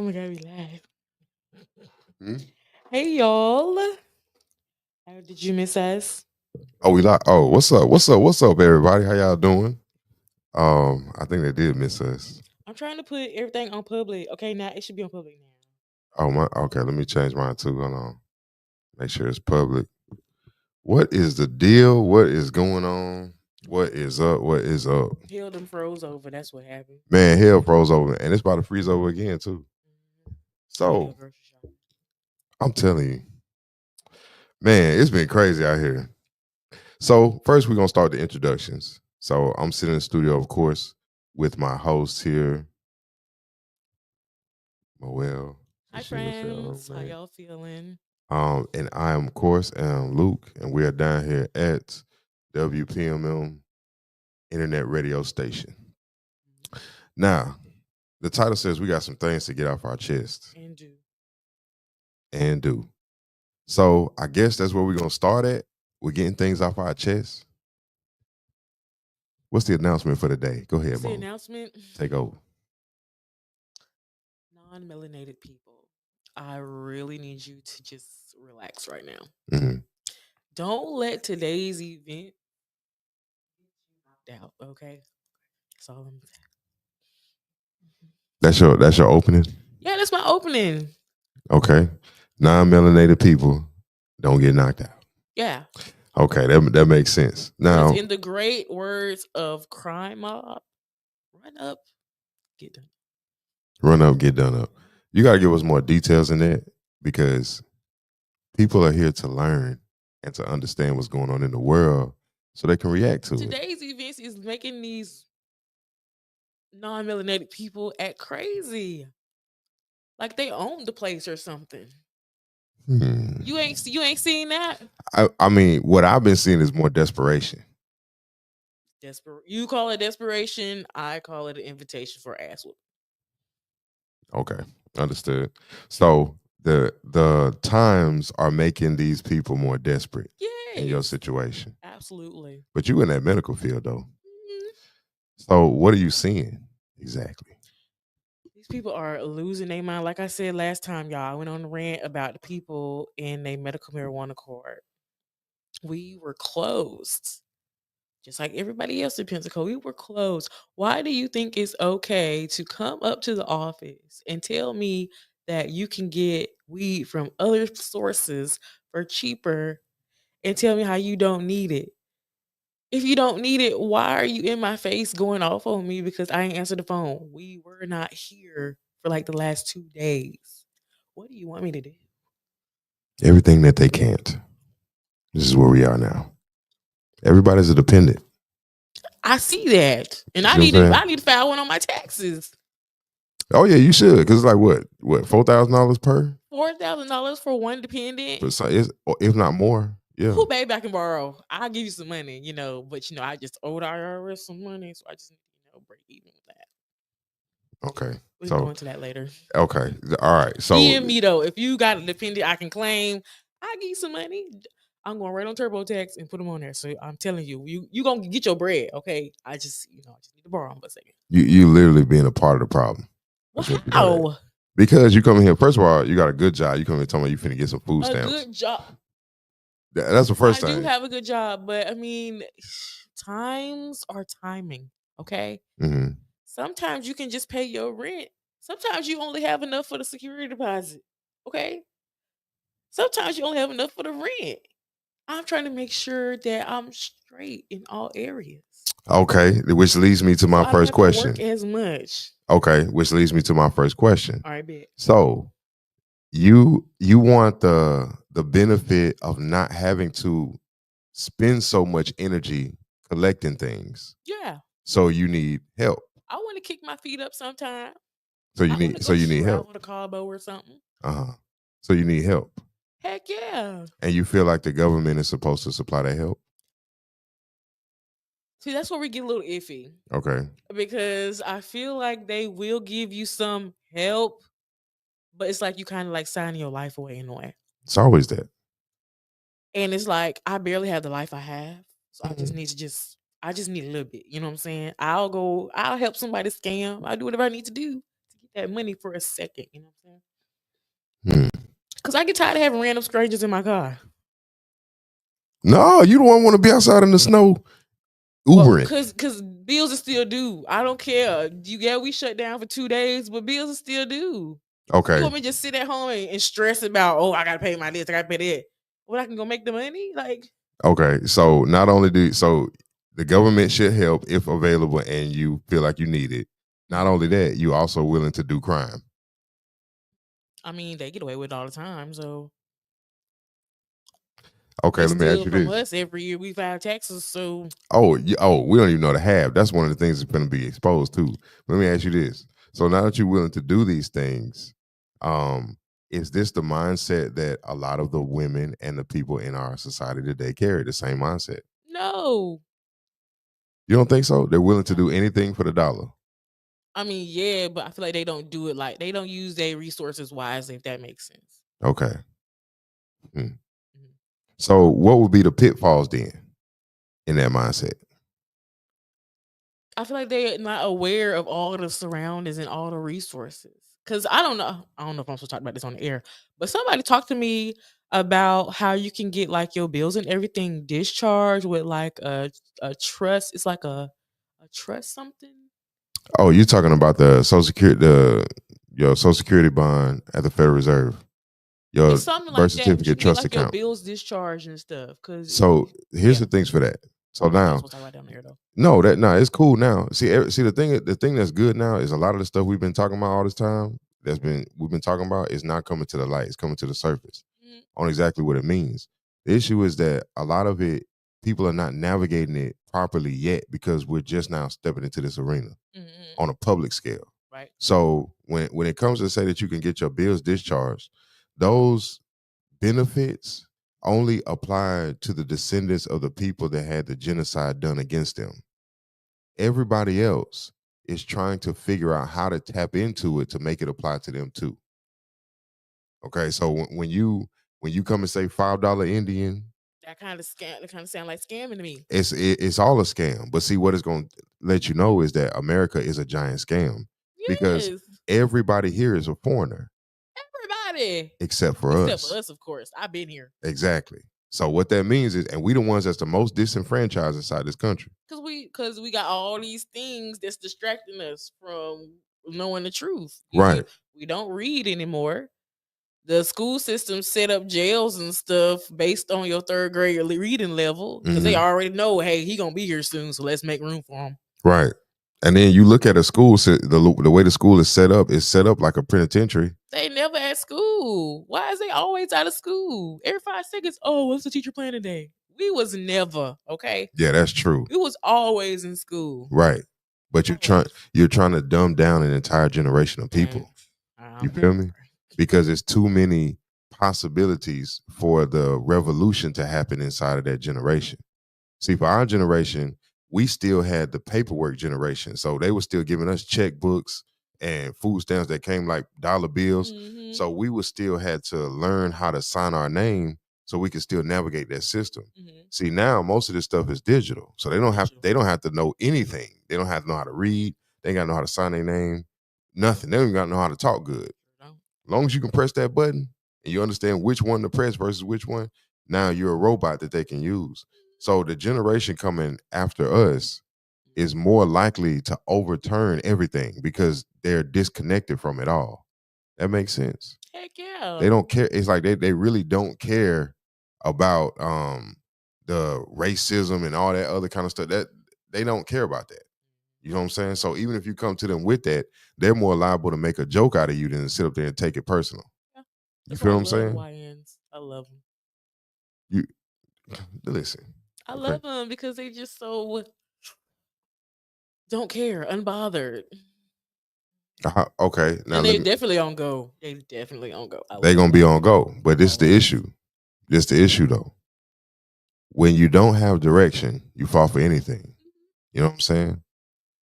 Oh my god, we live. Hmm? Hey y'all. How did you miss us? Oh, we like. Oh, what's up? What's up? What's up, everybody? How y'all doing? I think they did miss us. I'm trying to put everything on public. Okay, now it should be on public now. Oh my. Okay, let me change mine too. Hold on. Make sure it's public. What is the deal? What is going on? What is up? What is up? Hell them froze over. That's what happened. Man, hell froze over, and it's about to freeze over again too. Mhm. I need to go So grocery shopping. I'm telling you, man, it's been crazy out here. So first, we're gonna start the introductions. So I'm sitting in the studio, of course, with my host here, Moel. Hi She gonna say her own friends. How name. y'all feeling? And I am, of course, Luke, and we are down here at WPMM Internet Radio Station. Now, the title says we got some things to get off our chest And do. and do. So I guess that's where we're gonna start at. We're getting things off our chest. What's the announcement for the day? Go ahead, What's the Mo. announcement? Take over. Non-melanated people. I really need you to just relax right now. Mhm. Don't let today's event get you knocked out, okay? That's all I'm saying. That's your opening. Yeah, that's my opening. Okay. Non-melanated people don't get knocked out. Yeah. Okay, that makes sense. Because Now, in the great words of Crime Mob, run up, get done. run up, get done up. You got to give us more details in that because people are here to learn and to understand what's going on in the world so they can react to it. Today's events is making these non-melanated people act crazy. Like they own the place or something. Hmm. You ain't seen that? I mean, what I've been seeing is more desperation. You call it desperation, I call it an invitation for ass whooping. Okay, understood. So the times are making these people more desperate in your Yes. situation. Absolutely. But you in that medical field though. Mhm. So what are you seeing exactly? These people are losing their mind. Like I said last time, y'all, I went on a rant about the people in a medical marijuana card. We were closed. Just like everybody else in Pensacola, we were closed. Why do you think it's okay to come up to the office and tell me that you can get weed from other sources for cheaper and tell me how you don't need it? If you don't need it, why are you in my face going off on me because I ain't answered the phone? We were not here for like the last 2 days. What do you want me to do? Everything that they can't. This is where we are now. Everybody's a dependent. I see that, and You I see what need I'm to. saying? I need to file one on my taxes. Oh yeah, you should, because it's like what $4,000 per? $4,000 for one dependent. But so it's, or if not more. Yeah. Who baby I can borrow? I'll give you some money, but I just owed IRS some money, so I just need to, break even with that. Okay. We can go So into that later. okay. All right. So DM me though. If you got a dependent I can claim, I'll give you some money. I'm going right on TurboTax and put them on there. So I'm telling you, you gonna get your bread, okay? I just need to borrow them for a second. you literally being a part of the problem. Well, That's what you got at. how? Because you come in here, first of all, you got a good job. You come in here talking about you finna get some food A stamps. good job. That's the I first do thing. have a good job, but I mean, times are timing, okay? Hmm. Sometimes you can just pay your rent. Sometimes you only have enough for the security deposit. Okay. Sometimes you only have enough for the rent. I'm trying to make sure that I'm straight in all areas. Okay, which leads me to So my I don't first have to work question. as much. Okay, which leads me to my first question. All right, bet. So you want the benefit of not having to spend so much energy collecting things. Yeah. So you need help. I want to kick my feet up sometime. So you I want to need so go you need help. travel to Cabo or something. Uh-huh. So you need help. Heck yeah. And you feel like the government is supposed to supply that help? See, that's where we get a little iffy Okay. because I feel like they will give you some help, but it's like you kind of like signing your life away in a way. It's always that. And it's like I barely have the life I have. So I just Mhm. need to I just need a little bit. You know what I'm saying? I'll help somebody scam. I'll do whatever I need to do. that money for a second. You know what I'm saying? Because I get tired of having random strangers in my car. No, you don't want to be outside in the snow Ubering. Because bills are still due. I don't care. We shut down for 2 days, but bills are still due. Okay. You want me to just sit at home and stress about, oh, I gotta pay my this, I gotta pay that. Well, I can go make the money? Like, okay, so not only the government should help if available and you feel like you need it. Not only that, you also willing to do crime. I mean, they get away with it all the time, so okay, let me ask you from this. us every year we file taxes, so we don't even know the half. That's one of the things that's going to be exposed to. Let me ask you this. So now that you're willing to do these things, is this the mindset that a lot of the women and the people in our society today carry, the same mindset? no. You don't think so? They're willing to do anything for the dollar. I mean, yeah, but I feel like they don't do it like they don't use their resources wisely, if that makes sense. Okay. So what would be the pitfalls then in that mindset? I feel like they're not aware of all the surroundings and all the resources. Cause I don't know if I'm supposed to talk about this on the air, but somebody talked to me about how you can get like your bills and everything discharged with like a trust. It's like a trust something. Oh, you're talking about the Social Security, your Social Security bond at the Federal Reserve. Your It's something birth like certificate that. trust Like account. your bills discharged and stuff. So here's the things for that. So now, it's cool now. See, the thing that's good now is a lot of the stuff we've been talking about all this time we've been talking about is not coming to the light. It's coming to the surface on exactly what it means. The issue is that a lot of it, people are not navigating it properly yet because we're just now stepping into this arena on a public scale. Right. So when it comes to say that you can get your bills discharged, those benefits only apply to the descendants of the people that had the genocide done against them. Everybody else is trying to figure out how to tap into it to make it apply to them too. Okay, so when you come and say $5 Indian, that kind of sound like scamming to me. It's all a scam. But see, what it's going to let you know is that America is a giant scam because everybody here is a foreigner. Everybody except for us, of course. I've been here. Exactly. So what that means is, and we the ones that's the most disenfranchised inside this country. Because we got all these things that's distracting us from knowing the truth. Right. We don't read anymore. The school system set up jails and stuff based on your third grade reading level because they already know, hey, he gonna be here soon, so let's make room for him. Right. And then you look at a school, the way the school is set up like a penitentiary. They never at school. Why is they always out of school? Every 5 seconds, oh, what's the teacher plan today? We was never, okay? Yeah, that's true. We was always in school. Right. But you're trying to dumb down an entire generation of people. You feel me? Because there's too many possibilities for the revolution to happen inside of that generation. See, for our generation, we still had the paperwork generation. So they were still giving us checkbooks and food stamps that came like dollar bills. So we would still had to learn how to sign our name so we could still navigate that system. See, now most of this stuff is digital. So they don't have to know anything. They don't have to know how to read. They ain't got to know how to sign their name. Nothing. They don't even got to know how to talk good. As long as you can press that button and you understand which one to press versus which one, now you're a robot that they can use. So the generation coming after us is more likely to overturn everything because they're disconnected from it all. That makes sense. Heck yeah. They don't care. It's like they really don't care about the racism and all that other kind of stuff. That they don't care about that. You know what I'm saying? So even if you come to them with that, they're more liable to make a joke out of you than to sit up there and take it personal. Yeah. You feel what I'm saying? YNs. I love them. You listen. I love them because they just so don't care, unbothered. Okay. Now they definitely on go. They definitely on go. They're gonna be on go. But this is the issue. This the issue though. When you don't have direction, you fall for anything. You know what I'm saying?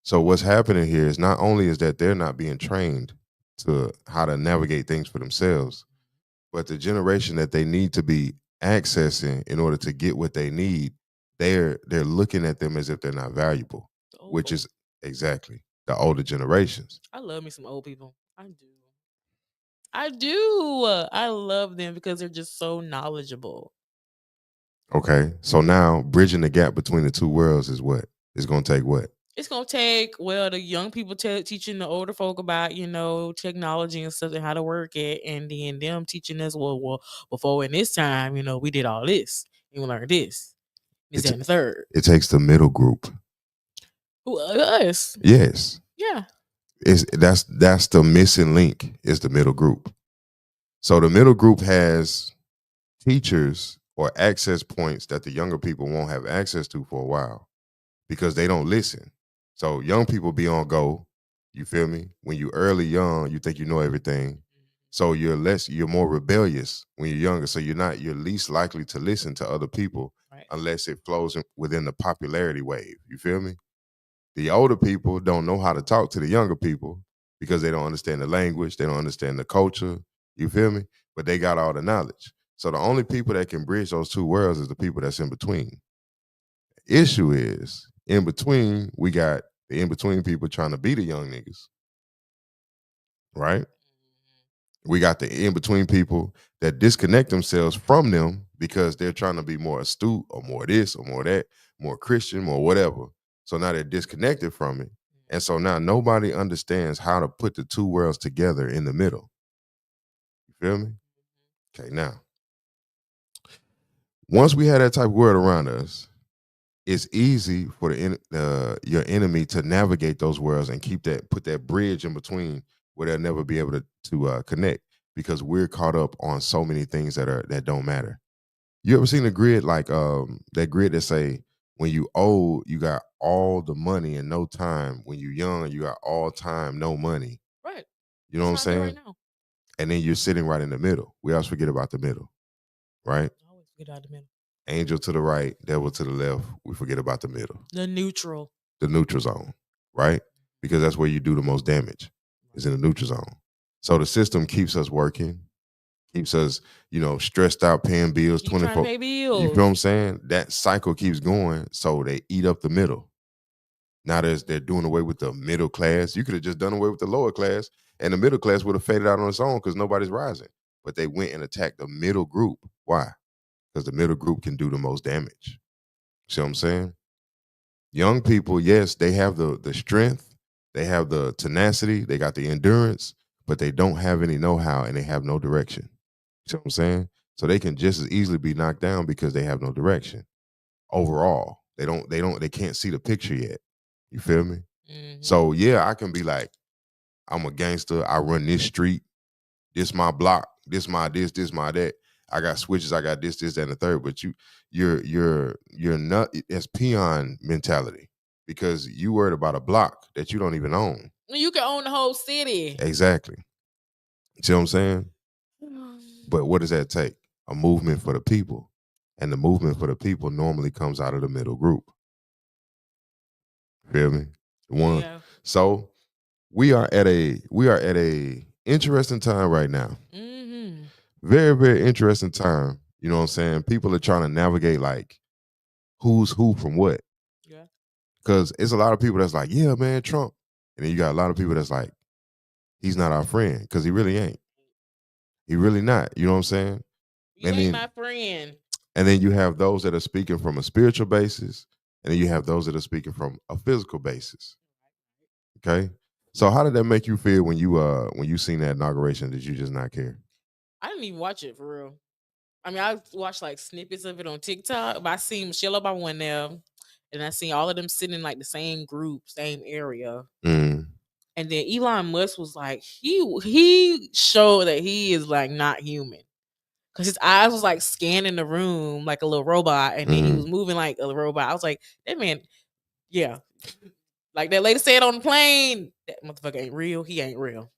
So what's happening here is not only is that they're not being trained to how to navigate things for themselves, but the generation that they need to be accessing in order to get what they need, they're looking at them as if they're not valuable, which is exactly the older generations. I love me some old people. I do. I do. I love them because they're just so knowledgeable. Okay. So now bridging the gap between the two worlds is what? It's gonna take what? It's gonna take the young people teaching the older folk about technology and stuff and how to work it, and then them teaching us before in this time we did all this and we learned this, that, and the third. It takes the middle group. Who us? Yes. Yeah. That's the missing link is the middle group. So the middle group has teachers or access points that the younger people won't have access to for a while because they don't listen. So young people be on go. You feel me? When you early young, you think you know everything. So you're more rebellious when you're younger. So you're least likely to listen to other people unless it flows within the popularity wave. You feel me? The older people don't know how to talk to the younger people because they don't understand the language, they don't understand the culture. You feel me? But they got all the knowledge. So the only people that can bridge those two worlds is the people that's in between. The issue is in between, we got the in between people trying to be the young niggas. Right? We got the in between people that disconnect themselves from them because they're trying to be more astute or more this or more that, more Christian, more whatever. So now they're disconnected from it. And so now nobody understands how to put the two worlds together in the middle. You feel me? Okay, now, once we have that type of world around us, it's easy for your enemy to navigate those worlds and put that bridge in between where they'll never be able to connect because we're caught up on so many things that don't matter. You ever seen a grid like that grid that say when you old you got all the money and no time. When you young you got all time, no money. Right. You know what I'm saying? Right now. And then you're sitting right in the middle. We always forget about the middle, right? Always forget about the middle. Angel to the right, devil to the left. We forget about the middle. The neutral. The neutral zone, right? Because that's where you do the most damage, is in the neutral zone. So the system keeps us working, keeps us, stressed out, paying bills, 24. Pay bills. You feel what I'm saying? That cycle keeps going, so they eat up the middle. Now they're doing away with the middle class. You could have just done away with the lower class, and the middle class would have faded out on its own because nobody's rising. But they went and attacked the middle group. Why? Because the middle group can do the most damage. See what I'm saying? Young people, yes, they have the strength, they have the tenacity, they got the endurance, but they don't have any know-how and they have no direction. See what I'm saying? So they can just as easily be knocked down because they have no direction. Overall, they can't see the picture yet. You feel me? Mm-hmm. So yeah, I can be like, I'm a gangster, I run this street, this my block, this my that. I got switches, I got this, that, and the third. But you're not. It's peon mentality because you worried about a block that you don't even own. You can own the whole city. Exactly. See what I'm saying? But what does that take? A movement for the people, and the movement for the people normally comes out of the middle group. Feel me? Yeah. So we are at a interesting time right now. Mm-hmm. Very, very interesting time. You know what I'm saying? People are trying to navigate like who's who from what. Yeah. Because it's a lot of people that's like, yeah, man, Trump. And then you got a lot of people that's like, he's not our friend because he really ain't. He really not. You know what I'm saying? You ain't my friend. And then you have those that are speaking from a spiritual basis. And then you have those that are speaking from a physical basis. Okay? So how did that make you feel when you seen that inauguration? Did you just not care? I didn't even watch it for real. I mean, I watched like snippets of it on TikTok, but I seen Michelle Obama went there, and I seen all of them sitting in like the same group, same area. Mm. And then Elon Musk was like, he showed that he is like not human. Cause his eyes was like scanning the room like a little robot, and then he was moving like a robot. I was like, that man, yeah. Like that lady said on the plane, that motherfucker ain't real. He ain't real.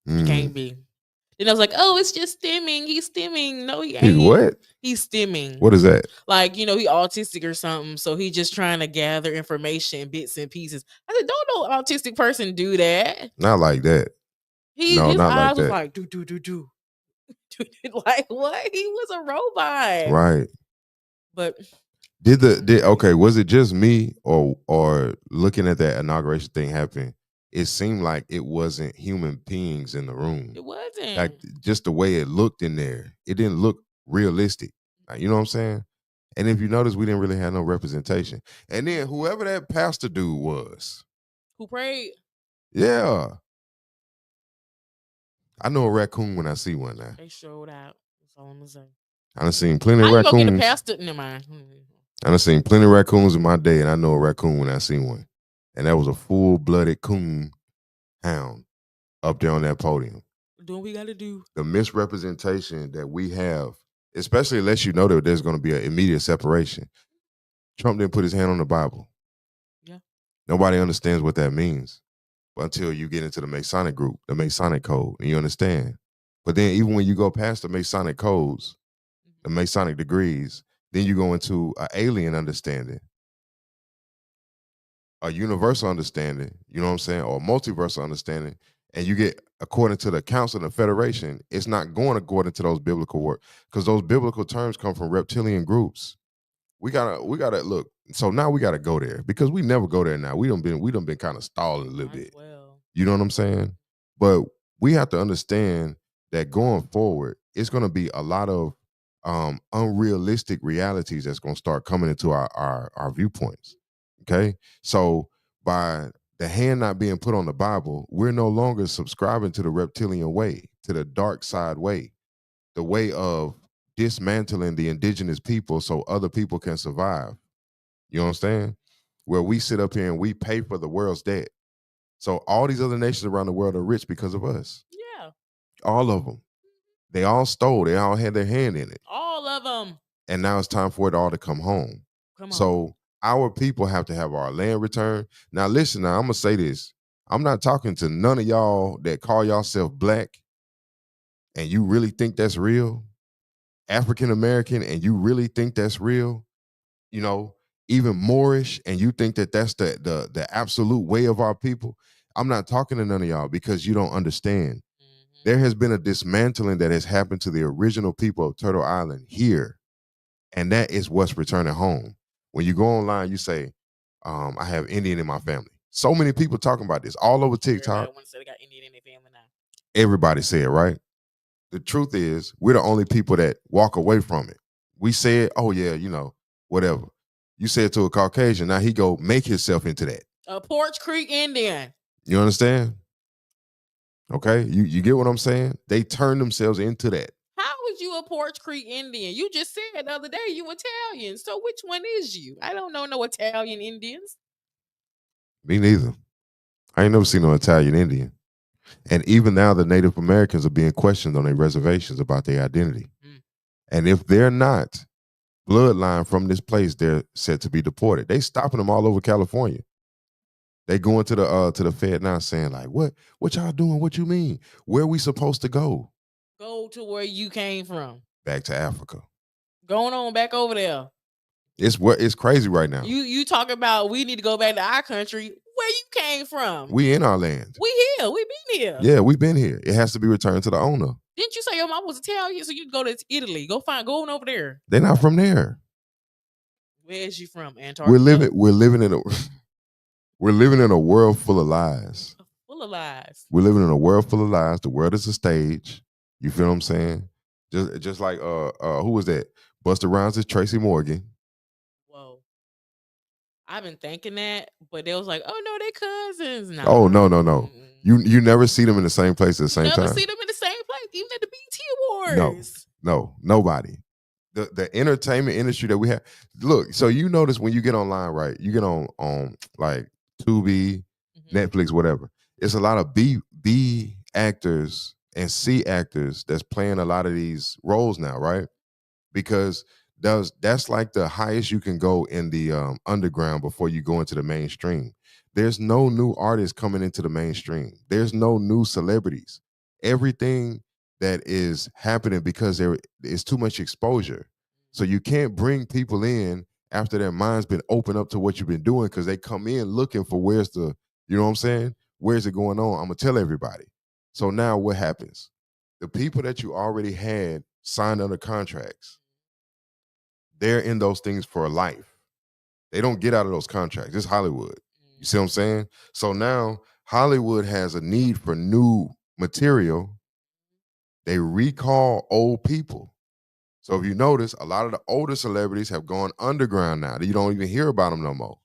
He can't be. Then I was like, oh, it's just stimming. He's stimming. No, he ain't. He's what? He's stimming. What is that? Like, he autistic or something. So he just trying to gather information, bits and pieces. I said, don't no autistic person do that. Not like that. His eyes like was like, do. Like, what? He was a robot. Right. But was it just me or looking at that inauguration thing happen? it seemed like it wasn't human beings in the room. It wasn't. Like just the way it looked in there, it didn't look realistic. Like, you know what I'm saying? And if you notice, we didn't really have no representation. And then whoever that pastor dude was, Who prayed? yeah, I know a raccoon when I see one now. They showed out. That's all I'm gonna say. I done seen plenty of How you gonna get a raccoons. pastor? Never mind. I done seen plenty of raccoons in my day, and I know a raccoon when I see one. And that was a full-blooded coon hound up there on that podium. Do what we gotta do. The misrepresentation that we have, especially unless you know that there's going to be an immediate separation. Trump didn't put his hand on the Bible. Yeah. Nobody understands what that means until you get into the Masonic group, the Masonic code, and you understand. But then even when you go past the Masonic codes, the Masonic degrees, then you go into an alien understanding, a universal understanding, you know what I'm saying, or a multiversal understanding, and you get, according to the Council and the Federation, it's not going according to those biblical words, because those biblical terms come from reptilian groups. We gotta look. So now we gotta go there, because we never go there now. We done been kind of stalling a little bit. Well. You know what I'm saying? But we have to understand that going forward, it's gonna be a lot of unrealistic realities that's gonna start coming into our viewpoints. Okay, so by the hand not being put on the Bible, we're no longer subscribing to the reptilian way, to the dark side way, the way of dismantling the indigenous people so other people can survive. You understand? Where we sit up here and we pay for the world's debt. So all these other nations around the world are rich because of us. Yeah. All of them. They all stole. They all had their hand in it. All of them. And now it's time for it all to come home. Come on. So our people have to have our land returned. Now, listen, now I'm going to say this. I'm not talking to none of y'all that call yourself black and you really think that's real, African American, and you really think that's real, you know, even Moorish, and you think that that's the absolute way of our people. I'm not talking to none of y'all because you don't understand. There has been a dismantling that has happened to the original people of Turtle Island here, and that is what's returning home. When you go online, you say, I have Indian in my family. So many people talking about this all over TikTok. Everybody wants to say they got Indian in their family now. Everybody say it, right? The truth is, we're the only people that walk away from it. We say it, oh yeah, you know, whatever. You say it to a Caucasian, now he go make himself into that. A Porch Creek Indian. You understand? Okay, you get what I'm saying? They turn themselves into that. How was you a Porch Creek Indian? You just said the other day you Italian. So which one is you? I don't know no Italian Indians. Me neither. I ain't never seen no Italian Indian. And even now, the Native Americans are being questioned on their reservations about their identity. And if they're not bloodline from this place, they're set to be deported. They stopping them all over California. They going to the Fed now saying like, what y'all doing? What you mean? Where we supposed to go? Go to where you came from. Back to Africa. Going on back over there. It's crazy right now. You talk about we need to go back to our country. Where you came from? We in our land. We here. We been here. Yeah, we been here. It has to be returned to the owner. Didn't you say your mom was Italian? So you go to Italy. Go on over there. They're not from there. Where is you from? Antarctica. We're living in a world full of lies. Full of lies. We're living in a world full of lies. The world is a stage. You feel what I'm saying? Just like who was that? Busta Rhymes' Tracy Morgan. Whoa. I've been thinking that, but they was like, oh no, they cousins. No. Oh no. You never see them in the same place at the same time. Never see them in the same place, even at the BET Awards. No, nobody. The entertainment industry that we have. Look, so you notice when you get online, right? You get on like Tubi, Netflix, whatever. It's a lot of B actors and C actors that's playing a lot of these roles now, right? Because that's like the highest you can go in the underground before you go into the mainstream. There's no new artists coming into the mainstream. There's no new celebrities. Everything that is happening because there is too much exposure. So you can't bring people in after their mind's been opened up to what you've been doing, because they come in looking for where's the, you know what I'm saying? Where's it going on? I'm going to tell everybody. So now what happens? The people that you already had signed under contracts, they're in those things for life. They don't get out of those contracts. It's Hollywood. You see what I'm saying? So now Hollywood has a need for new material. They recall old people. So if you notice, a lot of the older celebrities have gone underground now. You don't even hear about them no more.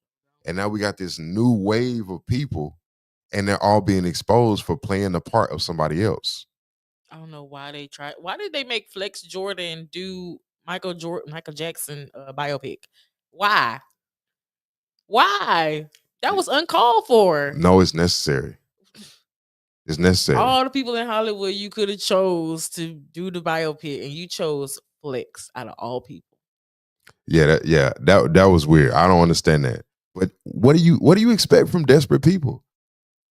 And now we got this new wave of people, and they're all being exposed for playing the part of somebody else. I don't know why they tried. Why did they make Flex Jordan do Michael Jackson biopic? Why? Why? That was uncalled for. No, it's necessary. It's necessary. All the people in Hollywood you could have chose to do the biopic, and you chose Flex out of all people. Yeah, that was weird. I don't understand that. But what do you expect from desperate people?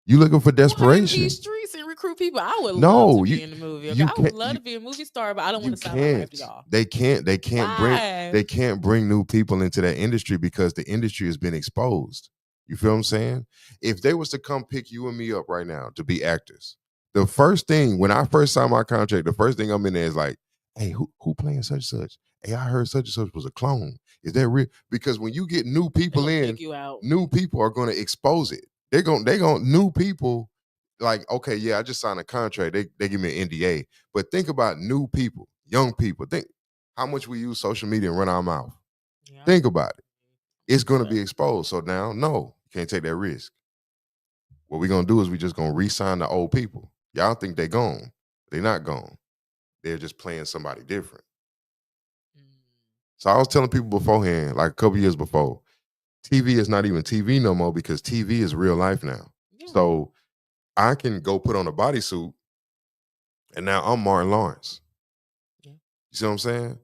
You looking for desperation? These streets and recruit people. I would love to be in the movie. Okay? I would love to be a movie star, but I don't want to sign my life to y'all. They can't bring new people into that industry because the industry has been exposed. You feel what I'm saying? If they was to come pick you and me up right now to be actors, the first thing when I first signed my contract, the first thing I'm in there is like, hey, who playing such and such? Hey, I heard such and such was a clone. Is that real? Because when you get new people in, new people are going to expose it. They going new people. Like, okay, yeah, I just signed a contract. They give me an NDA. But think about new people, young people. Think how much we use social media and run our mouth. Yeah. Think about it. It's going to be exposed. So now, no, you can't take that risk. What we're going to do is we just going to re-sign the old people. Y'all think they're gone. They're not gone. They're just playing somebody different. So I was telling people beforehand, like a couple years before, TV is not even TV no more because TV is real life now. Yeah. So I can go put on a bodysuit and now I'm Martin Lawrence. Yeah. You see what I'm saying? Mm-hmm.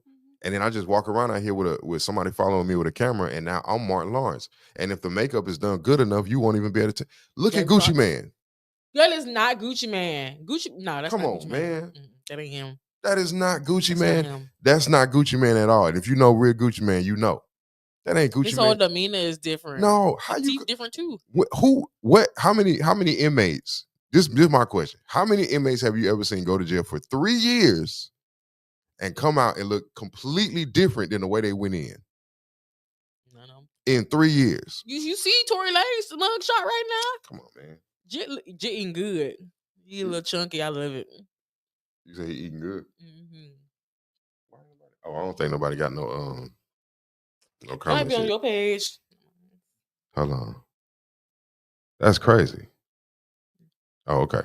And then I just walk around out here with somebody following me with a camera and now I'm Martin Lawrence. And if the makeup is done good enough, you won't even be able to look at Gucci Mane. That is not Gucci Mane. That's Come not on, Gucci man. That ain't him. That is not Gucci Mane. That's not Gucci Mane at all. And if you know real Gucci Mane, you know. That ain't Gucci Mane. His whole demeanor is different. No, how you different too? How many inmates? This is my question. How many inmates have you ever seen go to jail for 3 years and come out and look completely different than the way they went in? None of them. In 3 years. You see Tory Lanez mugshot right now? Come on, man. Jit eating good. He a little chunky. I love it. You say he eating good? Mm-hmm. Oh, I don't think nobody got no comments. Might be on your page. Hold on. That's crazy. Oh, okay.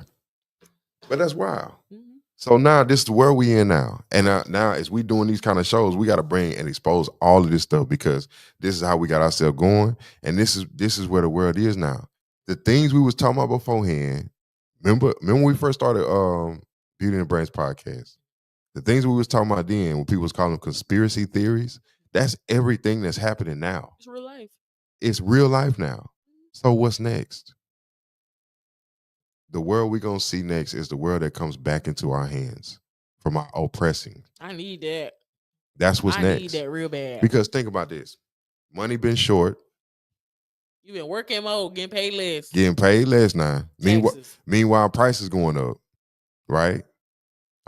But that's wild. Mm-hmm. So now this is where we in now. And now as we doing these kind of shows, we got to bring and expose all of this stuff because this is how we got ourselves going. And this is where the world is now. The things we was talking about beforehand, remember when we first started Beauty and the Brains podcast, the things we was talking about then, when people was calling them conspiracy theories, that's everything that's happening now. It's real life. It's real life now. So what's next? The world we're going to see next is the world that comes back into our hands from our oppressing. I need that. That's what's next. I need that real bad. Because think about this. Money been short. You been working more, getting paid less. Getting paid less now. Meanwhile, prices going up, right?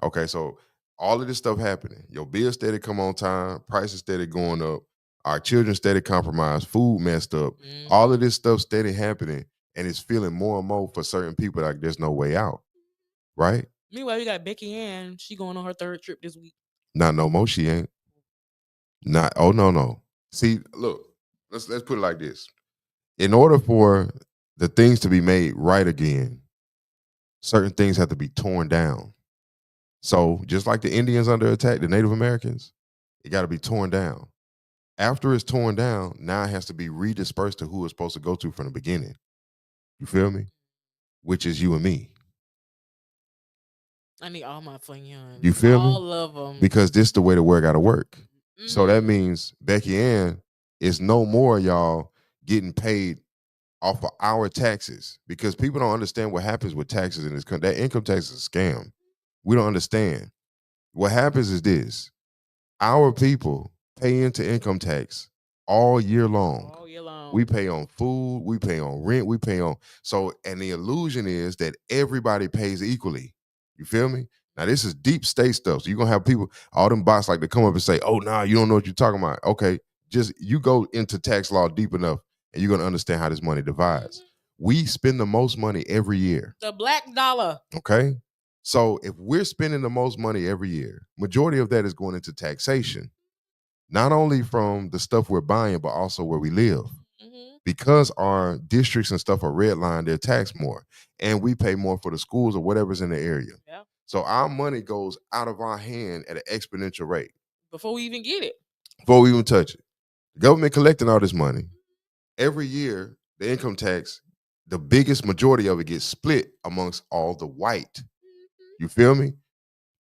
Okay, so all of this stuff happening. Your bills steady come on time. Prices steady going up. Our children steady compromised. Food messed up. Mm. All of this stuff steady happening. And it's feeling more and more for certain people like there's no way out. Right? Meanwhile, you got Becky Ann. She going on her 3rd trip this week. Not no more, she ain't. Not, oh, no. See, look, let's put it like this. In order for the things to be made right again, certain things have to be torn down. So just like the Indians under attack, the Native Americans, it got to be torn down. After it's torn down, now it has to be redispersed to who it's supposed to go to from the beginning. You feel me? Which is you and me. I need all my young. You feel me? All of them. Because this is the way the world got to work. Mm-hmm. So that means Becky Ann is no more, y'all, getting paid off of our taxes. Because people don't understand what happens with taxes in this country. That income tax is a scam. We don't understand. What happens is this. Our people pay into income tax all year long. All year long. We pay on food, we pay on rent, we pay on and the illusion is that everybody pays equally. You feel me? Now this is deep state stuff. So you're gonna have people, all them bots like to come up and say, oh nah, you don't know what you're talking about. Okay, just you go into tax law deep enough and you're gonna understand how this money divides. We spend the most money every year. The black dollar. Okay. So if we're spending the most money every year, majority of that is going into taxation, not only from the stuff we're buying, but also where we live. Mm-hmm. Because our districts and stuff are redlined, they're taxed more, and we pay more for the schools or whatever's in the area. Yeah. So our money goes out of our hand at an exponential rate Before we even get it. before we even touch it. The government collecting all this money. Every year, the income tax, the biggest majority of it gets split amongst all the white. You feel me?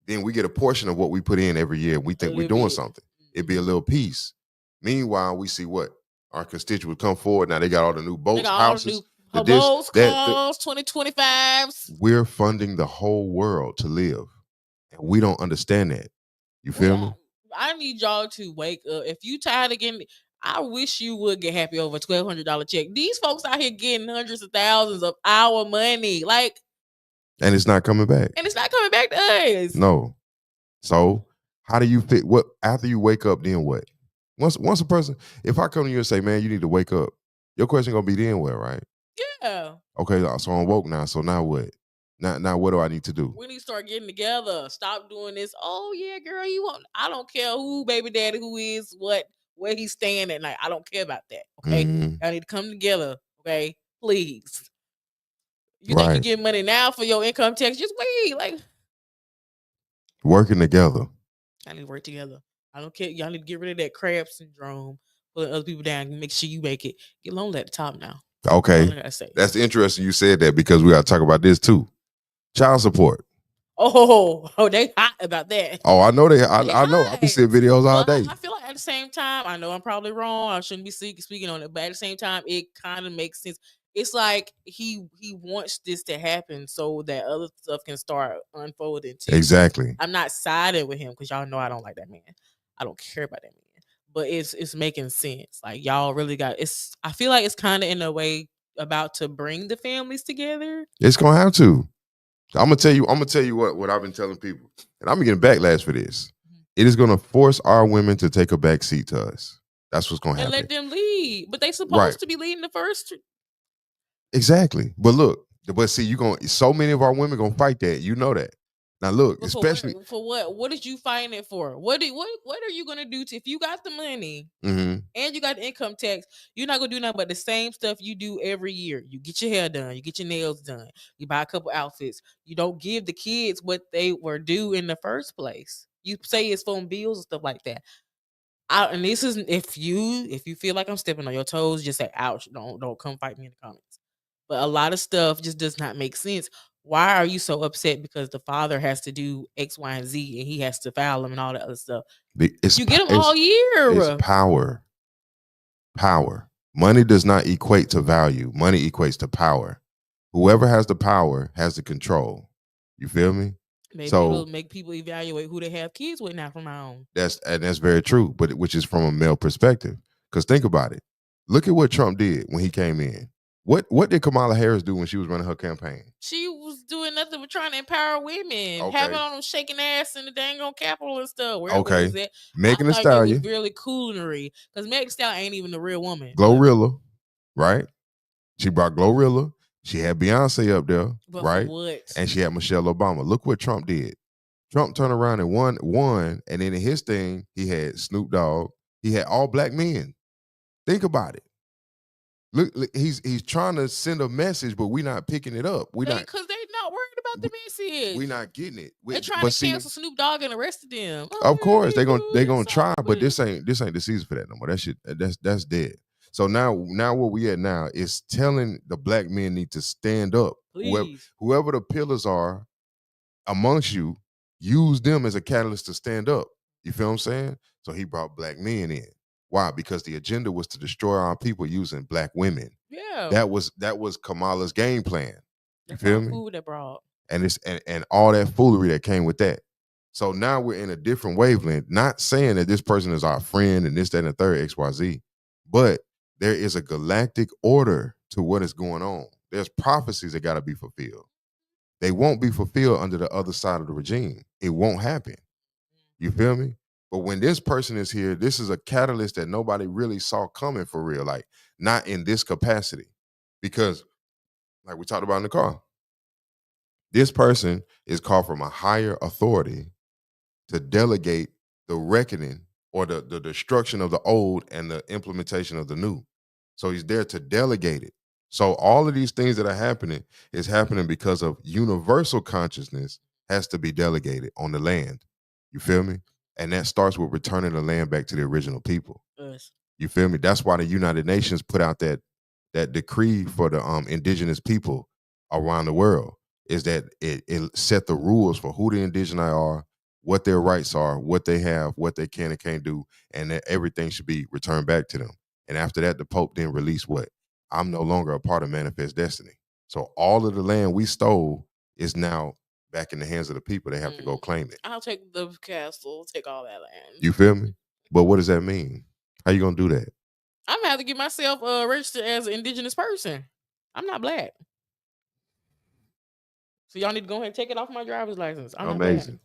Then we get a portion of what we put in every year. We think we're doing something. It'd be a little piece. Meanwhile, we see what? Our constituents come forward. Now they got all the new boats, houses. Boats, cars, 2025s. We're funding the whole world to live. And we don't understand that. You feel me? I need y'all to wake up. If you tired of getting, I wish you would get happy over a $1,200 check. These folks out here getting hundreds of thousands of our money. Like, and it's not coming back. And it's not coming back to us. No. So how do you fit what after you wake up, then what? Once a person, if I come to you and say, man, you need to wake up, your question gonna be then what, right? Yeah. Okay, so I'm woke now. So now what? Now what do I need to do? We need to start getting together. Stop doing this. Oh yeah, girl, you want? I don't care who baby daddy who is, where he's staying at night. I don't care about that. Okay, I need to come together. Okay, please. You think you get money now for your income tax? Just wait. Like working together. I need to work together. I don't care. Y'all need to get rid of that crab syndrome. Put other people down and make sure you make it. Get lonely at the top now. Okay. That's interesting you said that because we got to talk about this too. Child support. Oh, they hot about that. Oh, I know I know. I can see videos all day. I feel like at the same time, I know I'm probably wrong. I shouldn't be speaking on it, but at the same time, it kind of makes sense. It's like he wants this to happen so that other stuff can start unfolding too. Exactly. I'm not siding with him because y'all know I don't like that man. I don't care about that man. But it's making sense. Like y'all really got it's. I feel like it's kind of in a way about to bring the families together. It's gonna have to. I'm gonna tell you what I've been telling people, and I'm getting backlash for this. It is gonna force our women to take a back seat to us. That's what's gonna happen. And let them lead, but they supposed to be leading the first. Exactly, but look, see, so many of our women gonna fight that. You know that. Now look, but especially for what? What did you fighting it for? What are you gonna do if you got the money and you got the income tax? You're not gonna do nothing but the same stuff you do every year. You get your hair done, you get your nails done, you buy a couple outfits. You don't give the kids what they were due in the first place. You say it's phone bills and stuff like that. And this is if you feel like I'm stepping on your toes, just say ouch. Don't come fight me in the comments. But a lot of stuff just does not make sense. Why are you so upset because the father has to do X, Y, and Z and he has to file them and all that other stuff? You get them all year. It's power. Power. Money does not equate to value. Money equates to power. Whoever has the power has the control. You feel me? Maybe it'll make people evaluate who they have kids with now from my own. That's very true, but which is from a male perspective. Because think about it. Look at what Trump did when he came in. What did Kamala Harris do when she was running her campaign? She was doing nothing but trying to empower women, having on them shaking ass in the dang on Capitol and stuff. Okay, was Megan Thee Stallion was really coolery because Megan Thee Stallion ain't even the real woman. Glorilla, right? She brought Glorilla. She had Beyonce up there, right? What? And she had Michelle Obama. Look what Trump did. Trump turned around and won, and then in his thing, he had Snoop Dogg. He had all black men. Think about it. Look, he's trying to send a message, but we're not picking it up. Because they're not worried about the message. We're not getting it. They're trying to cancel Snoop Dogg and arrested them. Of course, they're gonna try, but this ain't the season for that no more. That shit, that's dead. So now where we at now is telling the black men need to stand up. Whoever the pillars are amongst you, use them as a catalyst to stand up. You feel what I'm saying? So he brought black men in. Why? Because the agenda was to destroy our people using black women. Yeah. That was Kamala's game plan. You feel me? Food that brought. And it's and all that foolery that came with that. So now we're in a different wavelength. Not saying that this person is our friend and this, that, and the third XYZ, but there is a galactic order to what is going on. There's prophecies that got to be fulfilled. They won't be fulfilled under the other side of the regime. It won't happen. You feel me? But when this person is here, this is a catalyst that nobody really saw coming for real, like not in this capacity. Because like we talked about in the car. This person is called from a higher authority to delegate the reckoning or the destruction of the old and the implementation of the new. So he's there to delegate it. So all of these things that are happening is happening because of universal consciousness has to be delegated on the land. You feel me? And that starts with returning the land back to the original people. Us. You feel me? That's why the United Nations put out that decree for the indigenous people around the world, is that it set the rules for who the indigenous are, what their rights are, what they have, what they can and can't do, and that everything should be returned back to them. And after that, the Pope then released what? I'm no longer a part of Manifest Destiny. So all of the land we stole is now back in the hands of the people. They have to go claim it. I'll take the castle, take all that land. You feel me? But what does that mean? How you gonna do that? I'm gonna have to get myself registered as an indigenous person. I'm not black. So y'all need to go ahead and take it off my driver's license. I'm amazing.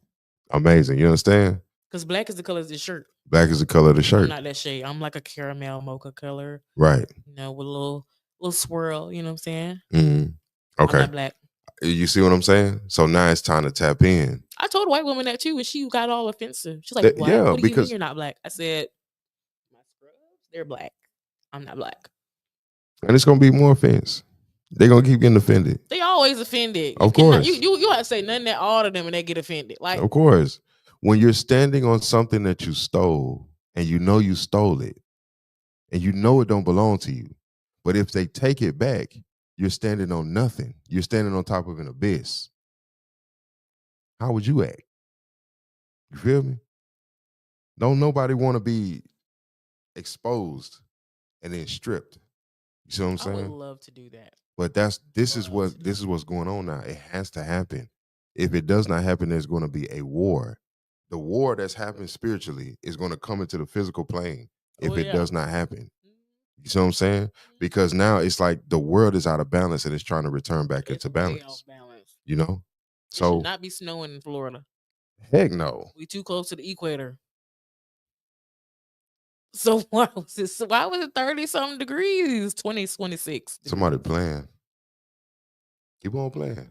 Amazing. You understand? Because black is the color of this shirt. Black is the color of the shirt. I'm not that shade. I'm like a caramel mocha color. Right. You know, with a little swirl, you know what I'm saying? Mm-hmm. Okay. I'm not black. You see what I'm saying? So now it's time to tap in. I told a white woman that too, and she got all offensive. She's like, "What? Yeah, what do you mean you're not black?" I said, "My scrubs, they're black. I'm not black." And it's gonna be more offense. They're gonna keep getting offended. They always offended. Of course. You have to say nothing at all to them and they get offended. Like, of course. When you're standing on something that you stole and you know you stole it and you know it don't belong to you, but if they take it back, you're standing on nothing. You're standing on top of an abyss. How would you act? You feel me? Don't nobody want to be exposed and then stripped. You see what I'm saying? I would love to do that. But this is what's going on now. It has to happen. If it does not happen, there's going to be a war. The war that's happening spiritually is going to come into the physical plane if it does not happen. You see what I'm saying? Because now it's like the world is out of balance and it's trying to return back into balance. You know? So it should not be snowing in Florida. Heck no. We too close to the equator. So why was it 30-something degrees? 26. Somebody playing. Keep on playing.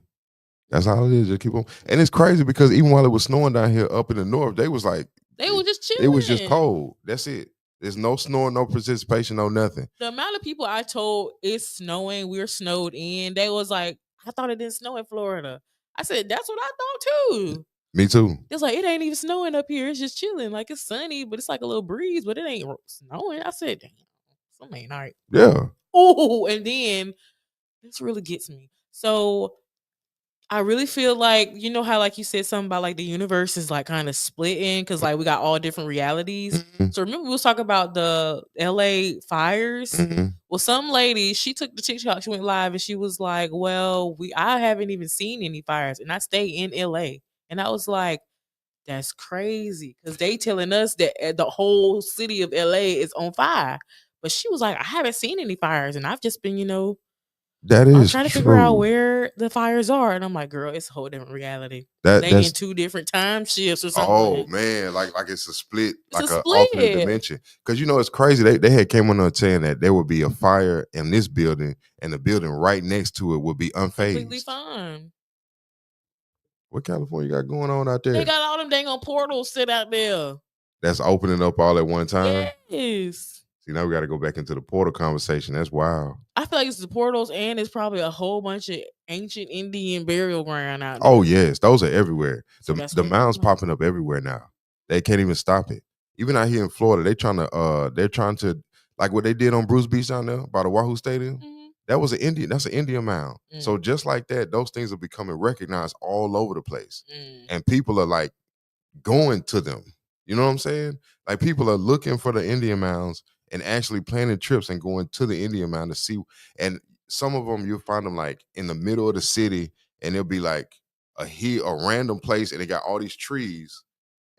That's all it is. Just keep on. And it's crazy because even while it was snowing down here up in the north, they was like, they were just chilling. It was just cold. That's it. There's no snow, no participation, no nothing. The amount of people I told it's snowing, we're snowed in, they was like, I thought it didn't snow in Florida. I said, that's what I thought too. Me too. It's like, it ain't even snowing up here. It's just chilling. Like, it's sunny, but it's like a little breeze, but it ain't snowing. I said, damn, something ain't all right. Yeah. Oh, and then this really gets me. So I really feel like, you know how like you said something about like the universe is like kind of splitting because like we got all different realities. Mm-hmm. So remember we was talking about the LA fires? Mm-hmm. Well, some lady, she took the TikTok, she went live and she was like, well, I haven't even seen any fires and I stay in LA. And I was like, that's crazy because they telling us that the whole city of LA is on fire. But she was like, I haven't seen any fires and I've just been, that is I'm trying to figure out where the fires are. And I'm like, girl, it's a whole different reality. They in 2 different time shifts or something. Oh, man. Like it's a split, like an alternate dimension. Because, it's crazy. They had came on there saying that there would be a fire in this building and the building right next to it would be unfazed. Completely fine. What California got going on out there? They got all them dang on portals set out there. That's opening up all at one time? Yes. See, now we got to go back into the portal conversation. That's wild. I feel like it's the portals and it's probably a whole bunch of ancient Indian burial ground out there. Oh, yes. Those are everywhere. The mounds popping up everywhere now. They can't even stop it. Even out here in Florida, they're trying to, like what they did on Bruce Beach down there by the Wahoo Stadium. Mm-hmm. That's an Indian mound. Mm. So just like that, those things are becoming recognized all over the place. And people are like going to them. You know what I'm saying? Like people are looking for the Indian mounds and actually planning trips and going to the Indian mound to see. And some of them, you'll find them like in the middle of the city and it'll be like a random place and they got all these trees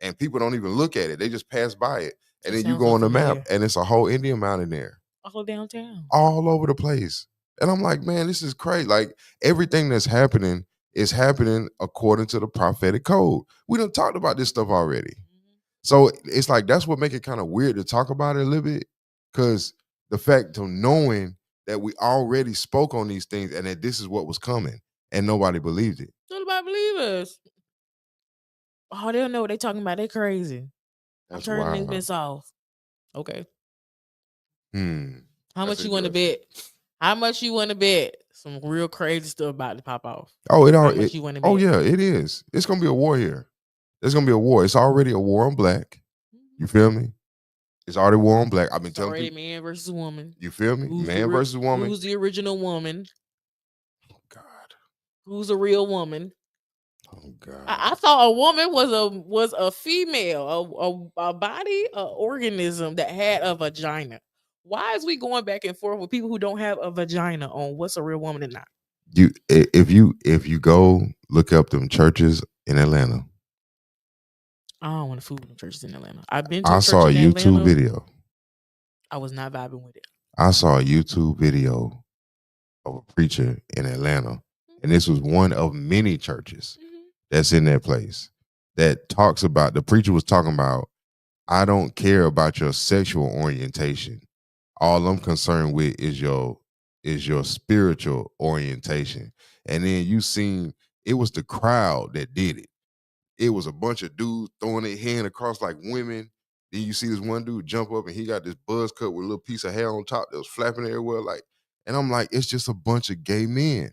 and people don't even look at it. They just pass by it. And then you go on the map and it's a whole Indian mound in there. All downtown. All over the place. And I'm like, man, this is crazy. Like everything that's happening is happening according to the prophetic code. We done talked about this stuff already. Mm-hmm. So it's like, that's what make it kind of weird to talk about it a little bit. Because the fact of knowing that we already spoke on these things and that this is what was coming, and nobody believed it. Nobody believe us. Oh, they don't know what they talking about. They crazy. I'm That's turning this wild. mess off. Okay. Hmm. How That's much you want to interesting. bet? How much you want to bet? Some real crazy stuff about to pop off. Oh, How much you want to bet? oh yeah, it is. It's gonna be a war here. There's gonna be a war. It's already a war on black. You feel me? It's already war on black. I've been It's telling already people. man versus woman. You feel me? Who's Man versus woman. Who's the original woman? Oh God. Who's a real woman? Oh God. I thought a woman was a female, a body, a organism that had a vagina. Why is we going back and forth with people who don't have a vagina on what's a real woman and not? If you go look up them churches in Atlanta. I don't want to fool with them churches in Atlanta. I've been to I a saw a church in YouTube Atlanta. video. I was not vibing with it. I saw a YouTube video of a preacher in Atlanta, and this was one of many churches that's in that place that talks about, the preacher was talking about, I don't care about your sexual orientation. All I'm concerned with is your spiritual orientation. And then you seen it was the crowd that did it. It was a bunch of dudes throwing their hand across like women. Then you see this one dude jump up and he got this buzz cut with a little piece of hair on top that was flapping everywhere. Like, and I'm like, it's just a bunch of gay men.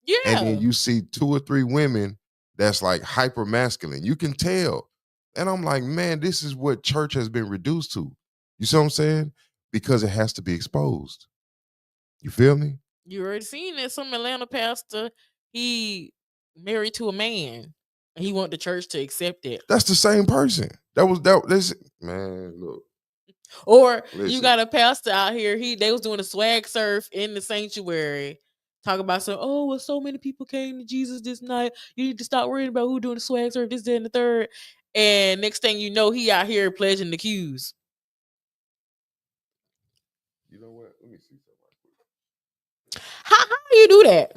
Yeah. And then you see 2 or 3 women that's like hyper masculine. You can tell. And I'm like, man, this is what church has been reduced to. You see what I'm saying? Because it has to be exposed. You feel me? You already seen that some Atlanta pastor, he married to a man. And he wanted the church to accept it. That's the same person. This man, look. Or Listen. You got a pastor out here, they was doing a swag surf in the sanctuary. Talk about so many people came to Jesus this night. You need to stop worrying about who doing the swag surf, this, that, and the third. And next thing you know, he out here pledging the cues. You know what? Let me see something. How do you do that?